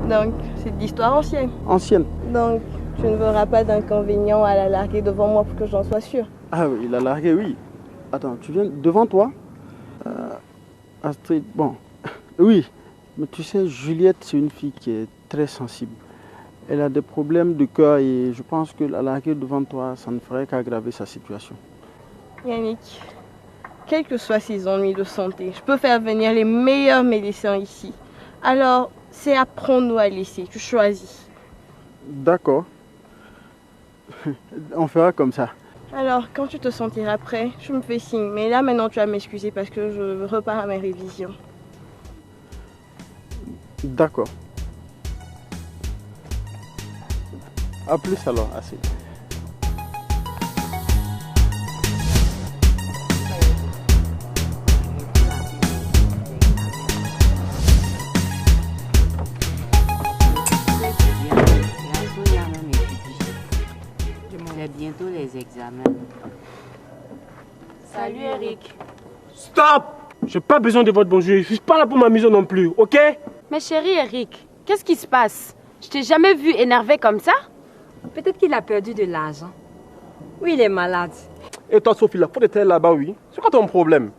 Donc, c'est de l'histoire ancienne. Ancienne. Donc, tu ne verras pas d'inconvénient à la larguer devant moi pour que j'en sois sûre. Ah oui, la larguer, oui. Attends, tu viens devant toi Astrid, bon, oui. Mais tu sais, Juliette, c'est une fille qui est très sensible. Elle a des problèmes de cœur et je pense que la larguer devant toi, ça ne ferait qu'aggraver sa situation. Yannick, quels que soient ses ennuis de santé, je peux faire venir les meilleurs médecins ici. Alors, c'est apprendre-nous à laisser, tu choisis. D'accord. On fera comme ça. Alors, quand tu te sentiras prêt, tu me fais signe. Mais là, maintenant, tu vas m'excuser parce que je repars à mes révisions. D'accord. A plus alors, assez. C'est bientôt les examens. Salut Eric. Stop! J'ai pas besoin de votre bonjour. Je suis pas là pour m'amuser non plus, ok? Mais chérie Eric, qu'est-ce qui se passe? Je t'ai jamais vu énervé comme ça? Peut-être qu'il a perdu de l'argent. Oui, il est malade. Et toi, Sophie, la faute était là-bas, oui. C'est quoi ton problème?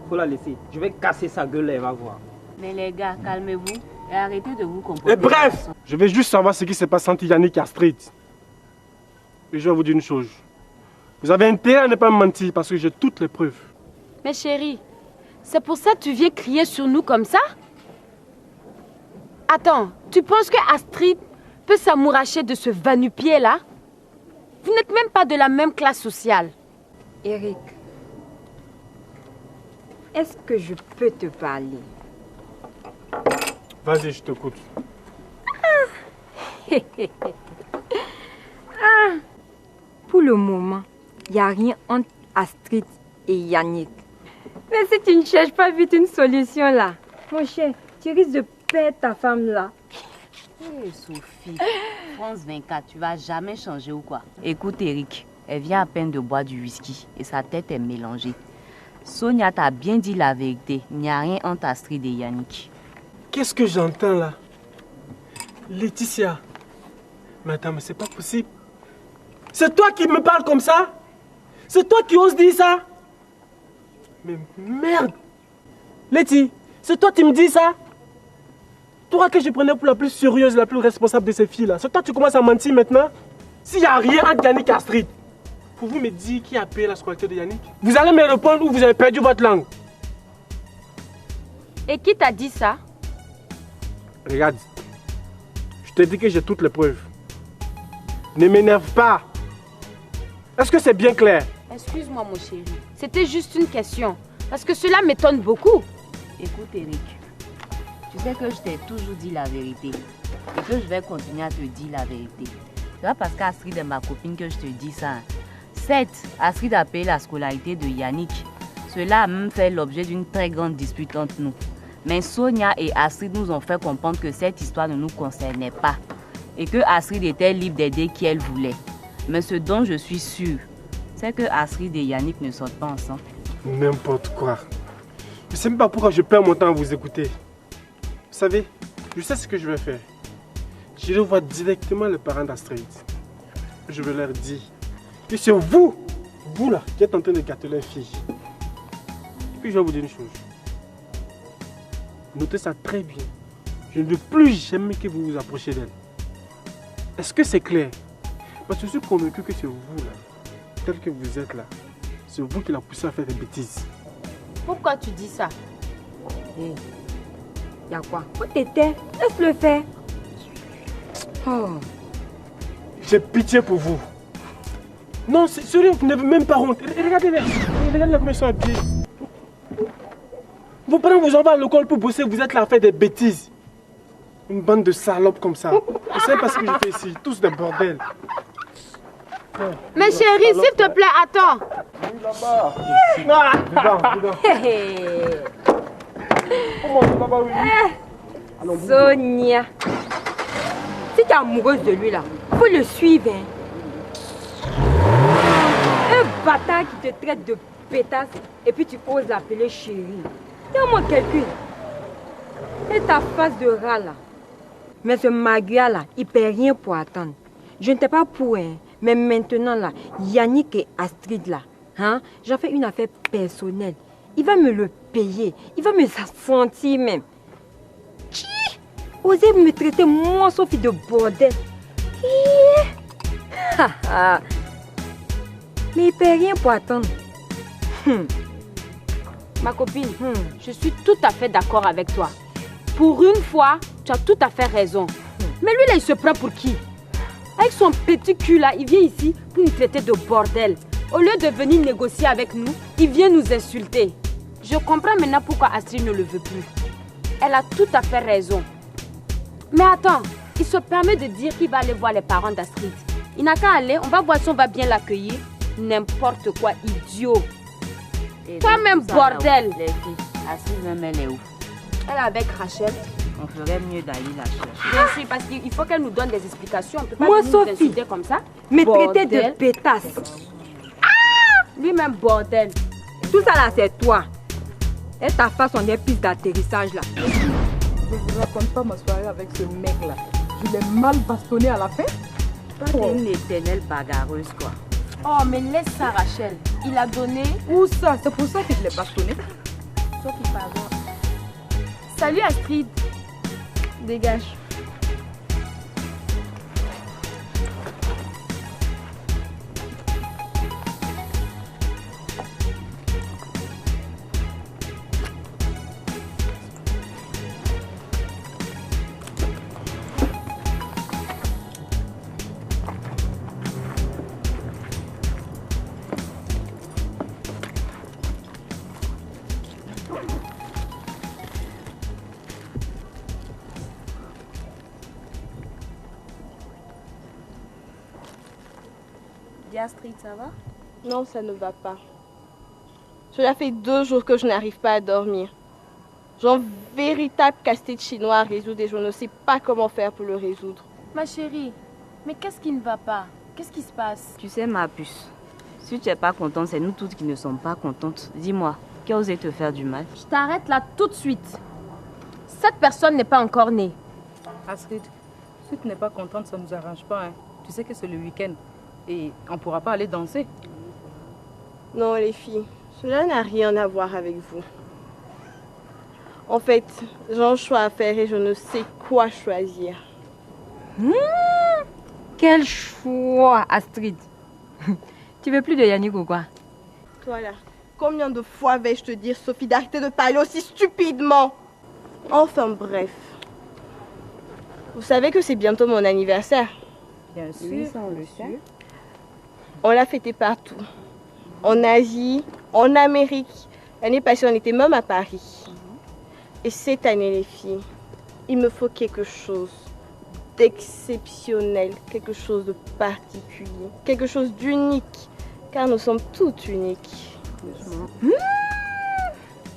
Faut la laisser. Je vais casser sa gueule, elle va voir. Mais les gars, calmez-vous et arrêtez de vous comporter. Et bref, je vais juste savoir ce qui s'est passé entre Yannick et Astrid. Et je vais vous dire une chose. Vous avez intérêt à ne pas me mentir parce que j'ai toutes les preuves. Mais chérie, c'est pour ça que tu viens crier sur nous comme ça? Attends, tu penses que Astrid peut s'amouracher de ce va-nu-pied là? Vous n'êtes même pas de la même classe sociale. Eric, est-ce que je peux te parler? Vas-y, je t'écoute. Pour le moment, il n'y a rien entre Astrid et Yannick. Mais si tu ne cherches pas vite une solution là, mon cher, tu risques de perdre ta femme là. Hé Sophie, France 24, tu vas jamais changer ou quoi? Écoute Eric, elle vient à peine de boire du whisky et sa tête est mélangée. Sonia t'a bien dit la vérité, il n'y a rien entre Astrid et Yannick. Qu'est-ce que j'entends là? Laetitia. Mais attends, mais c'est pas possible. C'est toi qui me parles comme ça? C'est toi qui oses dire ça? Mais merde! Letty, c'est toi qui me dis ça? Toi que je prenais pour la plus sérieuse, la plus responsable de ces filles-là. C'est toi qui commences à mentir maintenant? S'il n'y a rien entre Yannick et Astrid, pouvez-vous me dire qui a payé la scolarité de Yannick? Vous allez me répondre ou vous avez perdu votre langue? Et qui t'a dit ça? Regarde, je te dis que j'ai toutes les preuves. Ne m'énerve pas. Est-ce que c'est bien clair? Excuse-moi mon chéri, c'était juste une question. Parce que cela m'étonne beaucoup. Écoute Eric, tu sais que je t'ai toujours dit la vérité. Et que je vais continuer à te dire la vérité. C'est pas parce qu'Astrid est ma copine que je te dis ça. Certes, Astrid a payé la scolarité de Yannick. Cela a même fait l'objet d'une très grande dispute entre nous. Mais Sonia et Astrid nous ont fait comprendre que cette histoire ne nous concernait pas. Et que Astrid était libre d'aider qui elle voulait. Mais ce dont je suis sûre, c'est que Astrid et Yannick ne sortent pas ensemble. N'importe quoi. Je ne sais même pas pourquoi je perds mon temps à vous écouter. Vous savez, je sais ce que je vais faire. Je vais voir directement les parents d'Astrid. Je vais leur dire que c'est vous là, qui êtes en train de gâter leur fille. Et puis je vais vous dire une chose. Notez ça très bien. Je ne veux plus jamais que vous vous approchiez d'elle. Est-ce que c'est clair? Parce que je suis convaincu que c'est vous là, tel que vous êtes là. C'est vous qui l'a poussé à faire des bêtises. Pourquoi tu dis ça? Hé, y a quoi? Faut t'aider, laisse-le faire. Oh. J'ai pitié pour vous. Non, c'est sérieux, vous n'avez même pas honte. Regardez-les, regardez comment ils sont habillés. Vos parents vous envoient à l'école pour bosser, vous êtes là à faire des bêtises. Une bande de salopes comme ça. Vous savez pas ce que je fais ici, tous des bordels. Mais chérie, s'il te plaît, attends. Sonia, si tu es amoureuse de lui là, faut le suivre. Hein. Un bâtard qui te traite de pétasse et puis tu oses l'appeler chérie. Tiens-moi quelqu'un. Et ta face de rat là. Mais ce Magia là, il ne paie rien pour attendre. Je ne t'ai pas pour hein. Mais maintenant là, Yannick et Astrid là, hein, j'en fais une affaire personnelle. Il va me le payer. Il va me s'affronter même. Qui osait me traiter moi, Sophie, de bordel? Mais il ne paie rien pour attendre. Ma copine, je suis tout à fait d'accord avec toi. Pour une fois, tu as tout à fait raison. Mais lui là, il se prend pour qui? Avec son petit cul là, il vient ici pour nous traiter de bordel. Au lieu de venir négocier avec nous, il vient nous insulter. Je comprends maintenant pourquoi Astrid ne le veut plus. Elle a tout à fait raison. Mais attends, il se permet de dire qu'il va aller voir les parents d'Astrid. Il n'a qu'à aller, on va voir si on va bien l'accueillir. N'importe quoi, idiot. Toi-même, bordel. Les filles, Astrid même, elle est où? Elle est avec Rachel. On ferait mieux d'aller la chercher. Bien sûr, parce qu'il faut qu'elle nous donne des explications. On ne peut pas Moi, nous Sophie, insulter comme ça. Me traiter de pétasse. Lui-même, bordel. Tout ça là, c'est toi. Et ta face, on est piste d'atterrissage là. Je vous raconte pas ma soirée avec ce mec là. Je l'ai mal bastonné à la fin. Toi, t'es une éternelle bagarreuse quoi. Oh, mais laisse ça, Rachel. Il a donné. Où ça? C'est pour ça que je l'ai bastonné. Sophie, pardon. Salut Astrid. Dégage. Astrid, ça va? Non, ça ne va pas. Cela fait 2 jours que je n'arrive pas à dormir. J'ai un véritable casse-tête chinois à résoudre et je ne sais pas comment faire pour le résoudre. Ma chérie, mais qu'est-ce qui ne va pas? Qu'est-ce qui se passe? Tu sais, ma puce, si tu n'es pas contente, c'est nous toutes qui ne sommes pas contentes. Dis-moi, qui a osé te faire du mal? Je t'arrête là tout de suite. Cette personne n'est pas encore née. Astrid, si tu n'es pas contente, ça ne nous arrange pas. Hein. Tu sais que c'est le week-end. Et on ne pourra pas aller danser. Non, les filles, cela n'a rien à voir avec vous. En fait, j'ai un choix à faire et je ne sais quoi choisir. Quel choix, Astrid. Tu veux plus de Yannick ou quoi? Toi là, combien de fois vais-je te dire, Sophie, d'arrêter de parler aussi stupidement? Enfin bref. Vous savez que c'est bientôt mon anniversaire? Bien sûr, oui, ça on le sait. On l'a fêté partout. En Asie, en Amérique. L'année passée, on était même à Paris. Et cette année, les filles, il me faut quelque chose d'exceptionnel, quelque chose de particulier, quelque chose d'unique. Car nous sommes toutes uniques.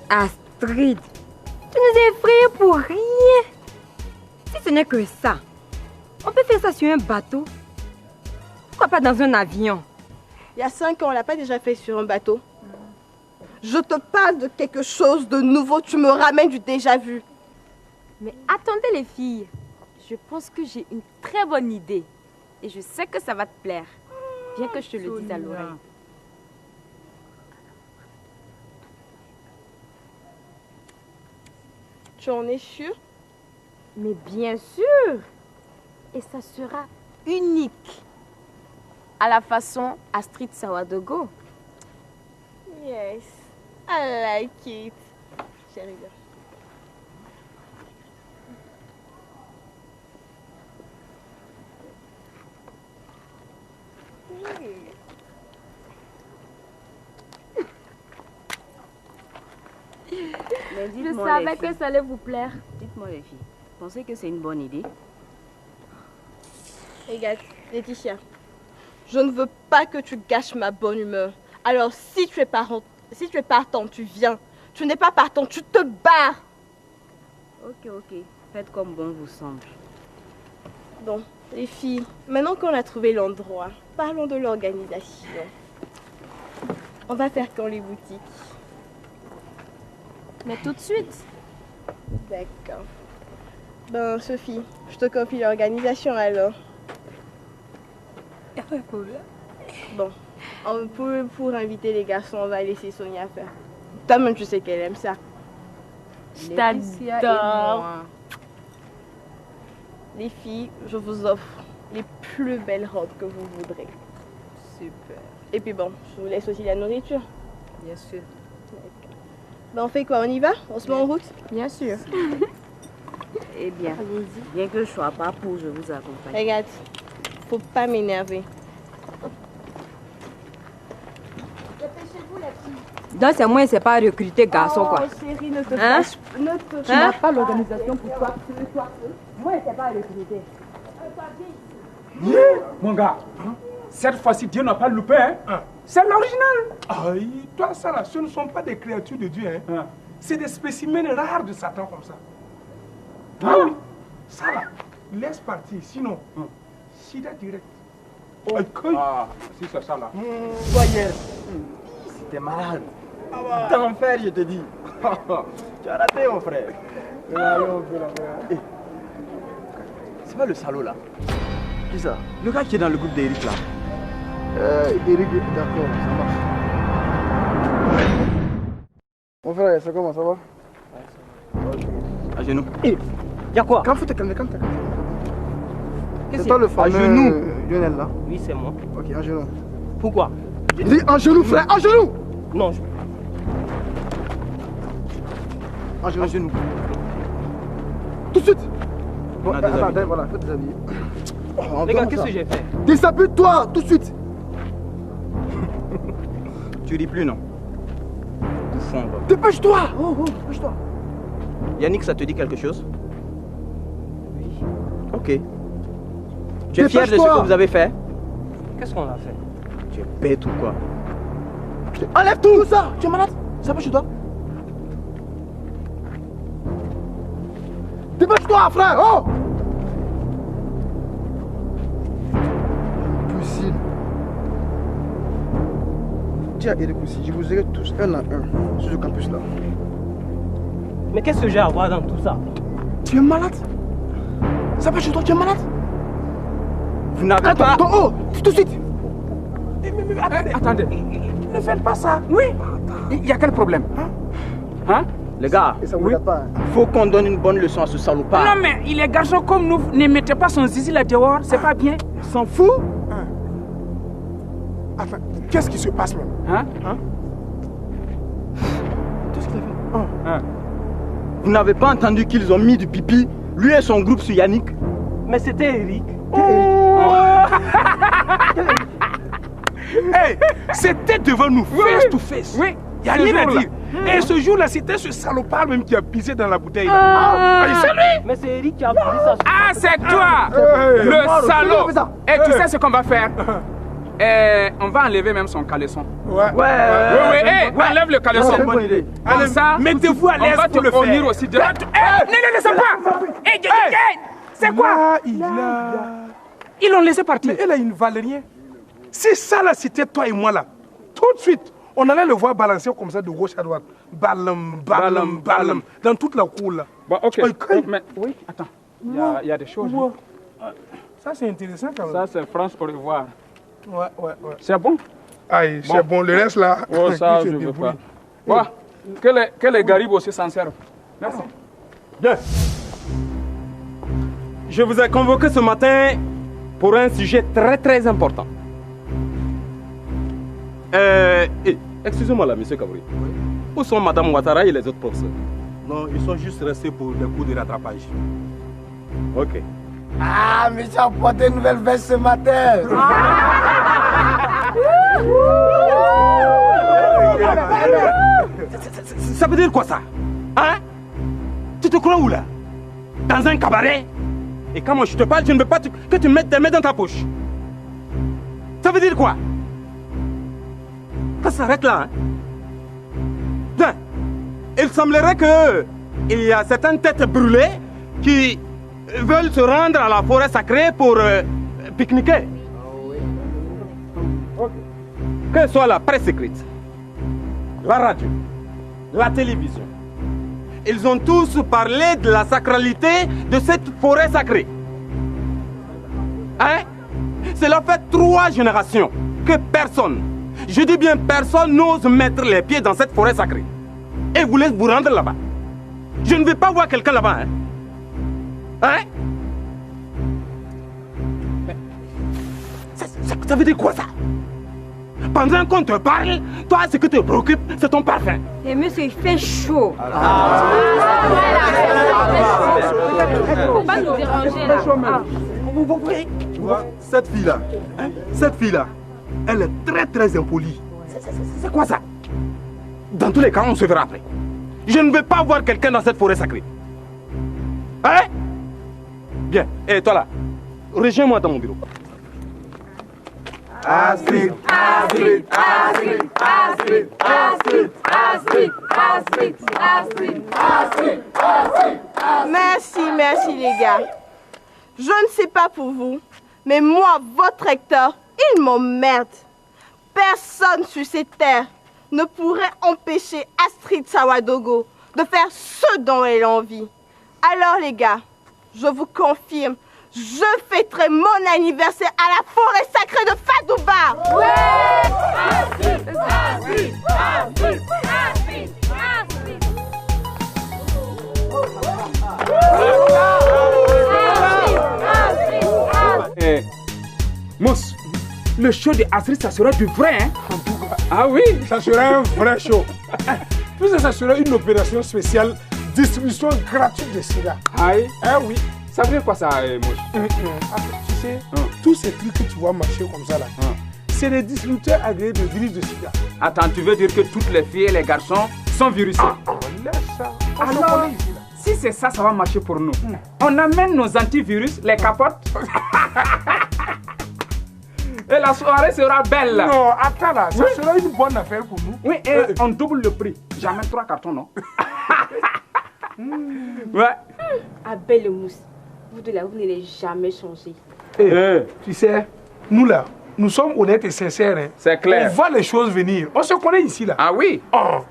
Astrid, tu nous effrayes pour rien. Si ce n'est que ça, on peut faire ça sur un bateau. Pourquoi pas dans un avion? Il y a 5 ans, on l'a pas déjà fait sur un bateau? Je te parle de quelque chose de nouveau, tu me ramènes du déjà vu. Mais attendez les filles, je pense que j'ai une très bonne idée. Et je sais que ça va te plaire. Viens que je te le dise à l'oreille. Tu en es sûre? Mais bien sûr. Et ça sera unique. À la façon Astrid Sawadogo. Yes, I like it. Chérie. Je savais que ça allait vous plaire. Dites-moi les filles, pensez que c'est une bonne idée? Regarde, Laetitia, je ne veux pas que tu gâches ma bonne humeur. Alors si tu es partant, tu viens. Tu n'es pas partant, tu te barres. Ok, faites comme bon vous semble. Bon, les filles, maintenant qu'on a trouvé l'endroit, parlons de l'organisation. On va faire quand les boutiques? Mais tout de suite. D'accord. Ben, Sophie, je te confie l'organisation alors. Y'a pas de problème. Bon, pour inviter les garçons, on va laisser Sonia faire. Toi-même, tu sais qu'elle aime ça. Je t'adore. Les filles, je vous offre les plus belles robes que vous voudrez. Super. Et puis bon, je vous laisse aussi la nourriture. Bien sûr. Ben, on fait quoi? On y va? On se met en route? Bien sûr. Eh bien, bien que je sois pas pour, je vous accompagne. Regarde, faut pas m'énerver. Dépêchez-vous les filles. Donc c'est moi, c'est pas recruter garçon quoi. Oh chérie, ne te Hein? fâche pas. Tu n'as pas l'organisation pour toi. Moi, c'est pas recruter. Mon gars, cette fois-ci, Dieu n'a pas loupé. Hein? C'est l'original. Ah, toi, ça là, ce ne sont pas des créatures de Dieu. Hein? C'est des spécimens rares de Satan comme ça. Ah oui, ça là, laisse partir, sinon, sida direct. Ah, si c'est ça là. Voyez, c'était malade. D'enfer, je te dis. Tu as raté, mon frère. C'est pas le salaud là? Qui ça? Le gars qui est dans le groupe d'Eric là. Eric, d'accord, ça marche. Mon frère, c'est comment, ça va? À genoux. Y'a quoi? Quand faut te calmer, calme-toi. Qu'est-ce C'est toi le qu'il y a? fameux À genoux. Lionel là? Oui, c'est moi. Ok, à genoux. Pourquoi? Dis en genoux, frère, en genoux! Non, En genoux. Tout de suite! Bon, attends, voilà, fais déshabiller. Les gars, qu'est-ce que j'ai fait? Déshabille-toi, tout de suite! Tu ris plus, non? Bouffon, quoi. Dépêche-toi! Oh, dépêche-toi! Yannick, ça te dit quelque chose? Oui. Ok. Tu es fier de ce que vous avez fait? Qu'est-ce qu'on a fait? Tu es bête ou quoi? Enlève tout ça! Tu es malade? Ça va chez toi? Dépêche-toi, frère! Oh! Impossible. Dis à Eric aussi, je vous aurai tous un à un sur ce campus là. Mais qu'est-ce que j'ai à voir dans tout ça? Tu es malade? Ça va chez toi, tu es malade? Vous n'avez pas... Oh, tout de suite! Attendez, ne faites pas ça. Oui. Il y a quel problème? Hein? Les gars, oui. Faut qu'on donne une bonne leçon à ce salopard. Non mais il est garçon comme nous, ne mettez pas son zizi là dehors, c'est pas bien. Il s'en fout? Enfin, qu'est-ce qui se passe même? Qu'est-ce qu'il a fait? Vous n'avez pas entendu qu'ils ont mis du pipi, lui et son groupe sur Yannick? Mais c'était Eric. Hey, c'était devant nous, face to face. Oui. Il n'y a rien à dire. Et ce jour-là, c'était ce salopard même qui a pissé dans la bouteille. C'est lui. Mais c'est Eric qui a pris ça. Ah, c'est toi, le salaud. Et tu sais ce qu'on va faire? On va enlever même son caleçon. Oui, enlève le caleçon. Comme ça, mettez-vous à l'aise pour le faire. Aussi de... Ne laissez pas. C'est quoi? Ils l'ont laissé partir. Mais elle a une valérienne. Si ça là, c'était toi et moi là, tout de suite, on allait le voir balancer comme ça de gauche à droite. Balam, dans toute la cour là. Bon, ok. Mais, oui, attends. Il y a des choses. Ça, c'est intéressant quand même. Ça, c'est France au revoir. Ouais. C'est bon? Aïe, c'est bon. Le reste là. Oh, ça, je ne veux pas. Bon, que les garibes aussi s'en servent. Merci. Bien. Je vous ai convoqué ce matin pour un sujet très important. Excusez-moi là, monsieur Kabri. Où sont madame Ouattara et les autres professeurs? Non, ils sont juste restés pour des cours de rattrapage. Ok. Ah, mais j'ai apporté une nouvelle veste ce matin. Ça veut dire quoi ça? Hein? Tu te crois où là? Dans un cabaret? Et quand moi je te parle, je ne veux pas que tu mettes tes mains dans ta poche. Ça veut dire quoi? Que ça s'arrête là, hein? Bien. Il semblerait qu'il y a certaines têtes brûlées qui veulent se rendre à la forêt sacrée pour pique-niquer. Que ce soit la presse écrite, la radio, la télévision, ils ont tous parlé de la sacralité de cette forêt sacrée. Hein? Cela fait 3 générations que personne, je dis bien personne, n'ose mettre les pieds dans cette forêt sacrée. Et vous laissez vous rendre là-bas. Je ne vais pas voir quelqu'un là-bas. Hein? Hein? Ça veut dire quoi ça? Pendant qu'on te parle, toi ce que te préoccupe, c'est ton parfum. Et monsieur, il fait chaud. Faut pas nous déranger là. Vous voyez? Tu vois, cette fille-là, elle est très très impolie. C'est quoi ça? Dans tous les cas, on se verra après. Je ne veux pas voir quelqu'un dans cette forêt sacrée. Hein? Bien. Et toi là, rejoins-moi dans mon bureau. Astrid, Astrid, Astrid, Astrid, Astrid, Astrid, Astrid, Astrid, Astrid, Astrid. Merci les gars. Je ne sais pas pour vous, mais moi, votre Hector, il m'emmerde. Personne sur cette terre ne pourrait empêcher Astrid Sawadogo de faire ce dont elle a envie. Alors les gars, je vous confirme, je fêterai mon anniversaire à la forêt sacrée de Fadouba. Ouais! Astrid, Astrid, Astrid, Astrid, Astrid. Mousse, le show de Astrid, ça serait du vrai, hein? Ah oui? Ça serait un vrai show. Plus ça serait une opération spéciale, distribution gratuite de sida. Ah oui? Eh oui. Ça veut dire quoi ça, Mouche? Tu sais, tous ces trucs que tu vois marcher comme ça là, c'est des distributeurs agréés de virus de sida. Attends, tu veux dire que toutes les filles et les garçons sont virusés? Alors, si c'est ça, ça va marcher pour nous. On amène nos antivirus, les capotes. Et la soirée sera belle. Non, attends là, ça sera une bonne affaire pour nous. Oui, et on double le prix. J'amène 3 cartons, non? Ouais. Ah, belle mousse. Vous de là, vous n'allez jamais changer. Tu sais, nous là, nous sommes honnêtes et sincères. Hein. C'est clair. On voit les choses venir. On se connaît ici là. Ah oui? Oh.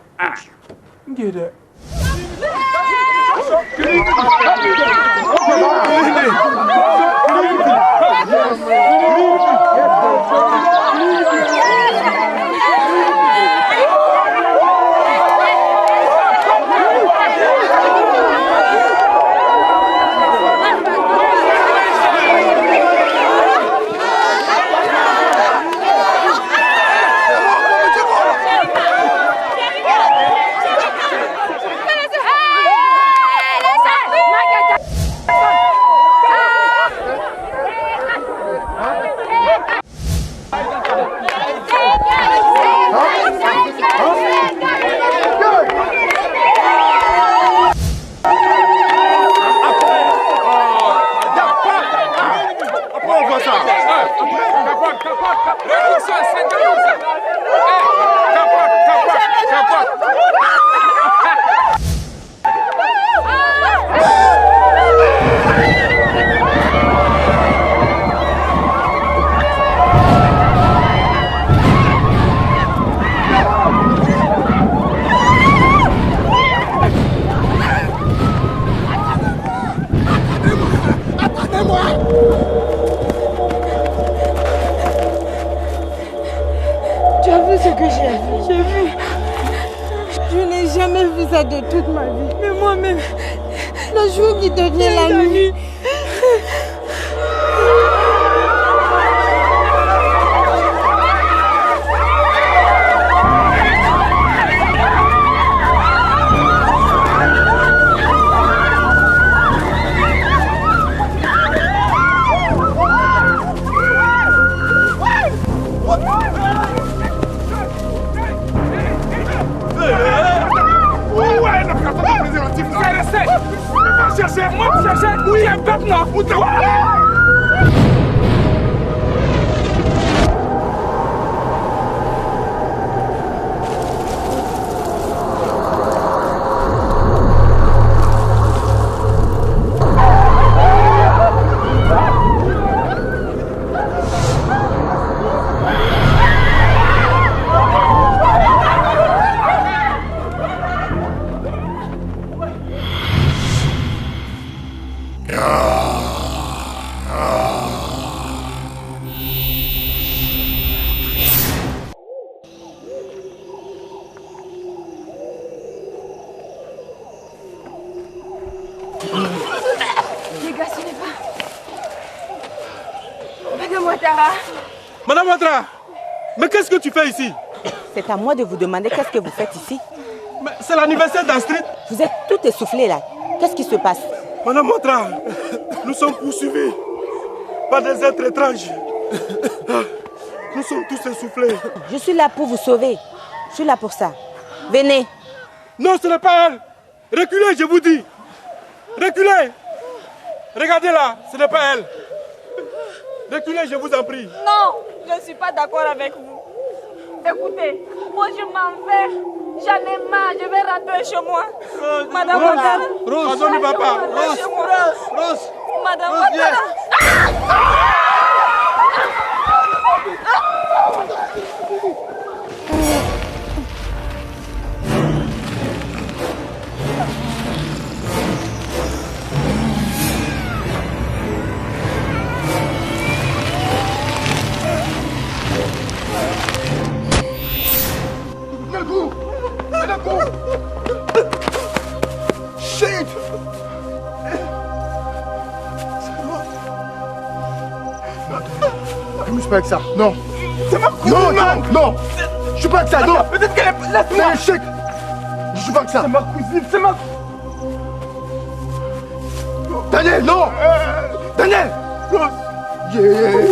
Tu as vu ce que j'ai vu? J'ai vu. Je n'ai jamais vu ça de toute ma vie. Mais moi-même, le jour qui devient la nuit. Ouattara. Madame Ouattara, mais qu'est-ce que tu fais ici? C'est à moi de vous demander qu'est-ce que vous faites ici. Mais c'est l'anniversaire d'Astrid. Vous êtes tout essoufflé là. Qu'est-ce qui se passe? Madame Ouattara, nous sommes poursuivis par des êtres étranges. Nous sommes tous essoufflés. Je suis là pour vous sauver. Je suis là pour ça. Venez. Non, ce n'est pas elle. Reculez, je vous dis. Reculez. Regardez là, ce n'est pas elle. Reculez, je vous en prie. Non, je ne suis pas d'accord avec vous. Écoutez, moi je m'en vais. J'en ai marre, je vais rentrer chez moi. Madame Ouattara. Rose, pardonne papa. Rose. Madame Ouattara. Shit! Je suis pas avec ça, non. C'est ma cousine, non. Je suis pas avec ça, non. Peut-être qu'elle est... Laisse-moi. Shit! Je suis pas avec ça. C'est ma cousine, c'est ma... Daniel, non. Daniel. Yeah.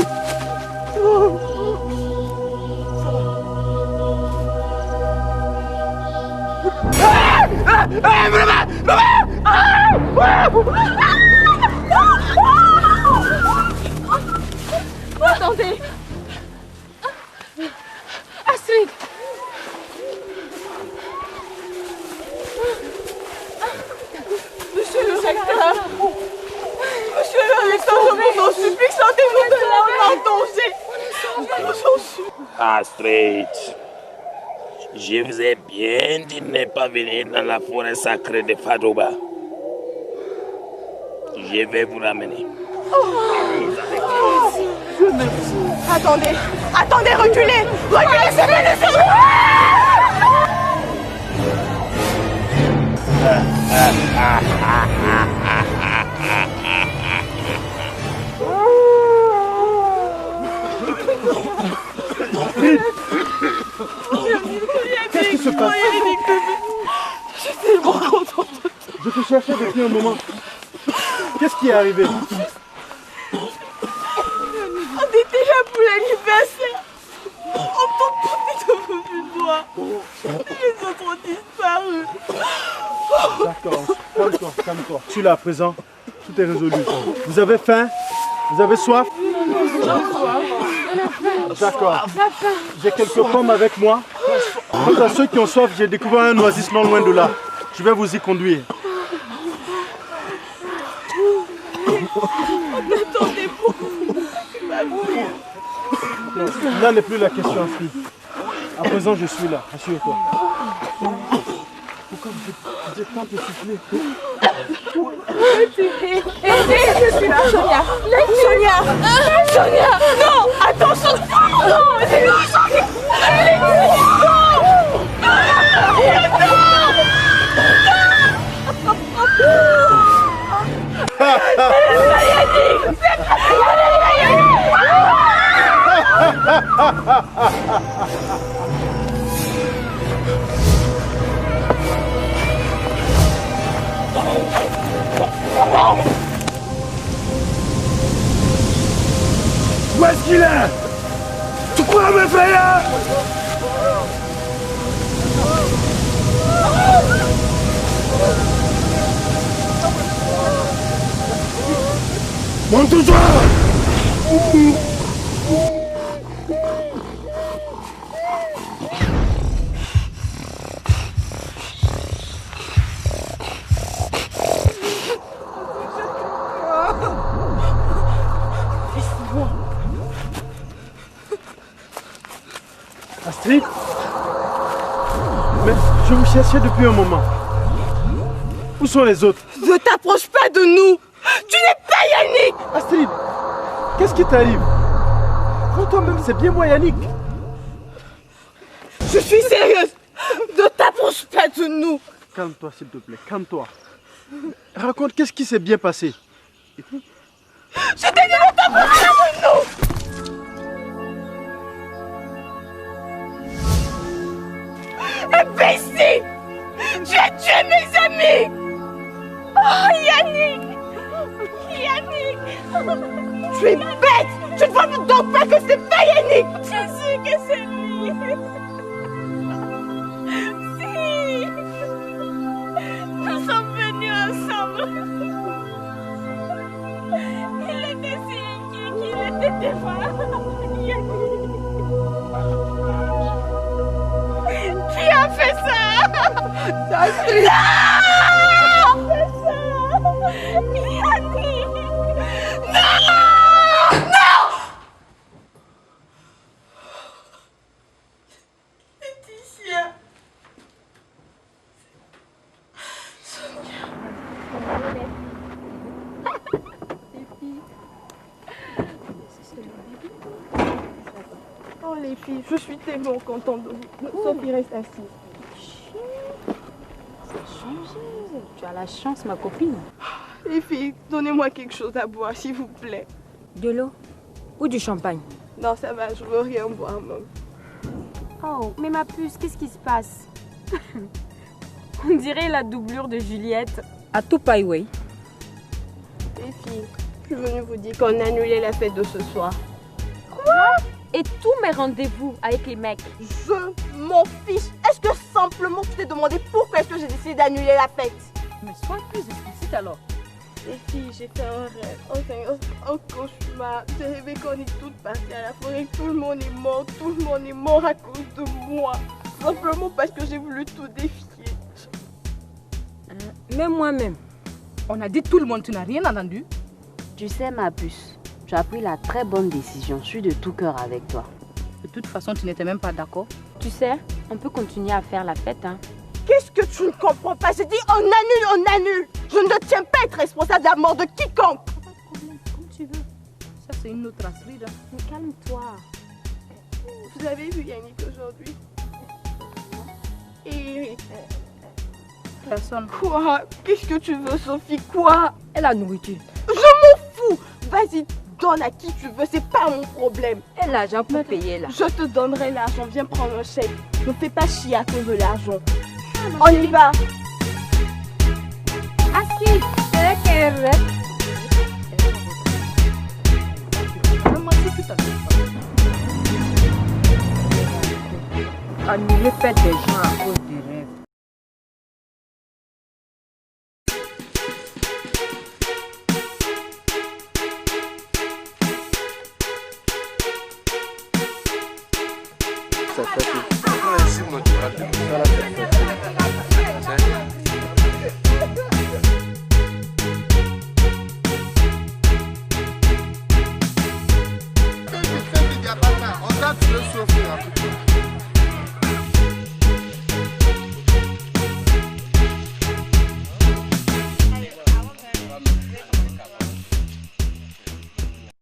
Attendez. Astrid. Monsieur le recteur. Monsieur le recteur, je vous en supplie, sortez-nous de là, on est en danger. Astrid, je vous ai bien dit de ne pas venir dans la forêt sacrée de Fadouba. Je vais vous ramener. Attendez, reculez, c'est venu. Qu'est-ce qui se passe? Je suis tellement contente. Je te cherchais depuis un moment. Qu'est-ce qui est arrivé? On était là pour l'anniversaire. On peut pas de moi. Les autres ont disparu. D'accord, calme-toi. Je suis là à présent. Tout est résolu. Vous avez faim? Vous avez soif? D'accord. J'ai quelques pommes avec moi. Quant à ceux qui ont soif, j'ai découvert un oasis non loin de là. Je vais vous y conduire. Attendez beaucoup. Là n'est plus la question, fille. À présent, je suis là. Assure-toi. Pourquoi vous êtes tant essoufflé? Je suis là. Sonia. Non, attention. Non, c'est non, Sonia. Où est-ce qu'il est? Tu crois m'effrayer? Montre-toi! Astrid? Mais je vous cherchais depuis un moment. Où sont les autres? Ne t'approche pas de nous. Tu n'es pas Yannick. Astrid, qu'est-ce qui t'arrive? Pour toi-même, c'est bien moi Yannick. Je suis sérieuse. Ne t'approche pas de nous. Calme-toi s'il te plaît, calme-toi. Raconte, qu'est-ce qui s'est bien passé? Je t'ai dit de t'approcher de nous. Imbécile! Tu as tué mes amis! Oh, Yannick! Yannick! Tu es bête! Tu ne vois donc pas que c'est pas Yannick! Je sais que c'est lui! Si! Nous sommes venus ensemble! Il était si inquiet qu'il était devant Yannick! Qui a fait ça? Astrid! Non! Yannick! Non! Non! Laetitia! Sonia! Oh les filles, je suis tellement contente de vous. Sophie reste assise. Tu as la chance, ma copine. Les filles, donnez-moi quelque chose à boire, s'il vous plaît. De l'eau ou du champagne? Non, ça va, je veux rien boire, maman. Oh, mais ma puce, qu'est-ce qui se passe? On dirait la doublure de Juliette. À tout paille, oui. Les filles, je suis venue vous dire qu'on annulait la fête de ce soir. Quoi? Et tous mes rendez-vous avec les mecs? Je m'en fiche. Est-ce que simplement tu t'es demandé pourquoi est-ce que j'ai décidé d'annuler la fête? Mais sois plus explicite alors. Les filles, j'ai fait un rêve, un cauchemar. J'ai rêvé qu'on est toutes parties à la forêt. Tout le monde est mort à cause de moi. Simplement parce que j'ai voulu tout défier. Même moi-même. On a dit tout le monde, tu n'as rien entendu? Tu sais, ma puce, tu as pris la très bonne décision. Je suis de tout cœur avec toi. De toute façon, tu n'étais même pas d'accord. Tu sais, on peut continuer à faire la fête, hein. Qu'est-ce que tu ne comprends pas? J'ai dit on annule. Je ne tiens pas à être responsable de la mort de quiconque. Pas de problème, comme tu veux. Ça, c'est une autre Astrid. Mais calme-toi. Vous avez vu Yannick aujourd'hui? Et personne. Quoi? Qu'est-ce que tu veux, Sophie? Quoi? Et la nourriture? Je m'en fous. Vas-y, donne à qui tu veux, c'est pas mon problème. Et l'argent pour payer là? Je te donnerai l'argent, viens prendre un chèque. Ne fais pas chier à cause de l'argent. On y va. Astrid, c'est qu'elle rêve. Annuler fête des gens à cause du rêve. Ça fait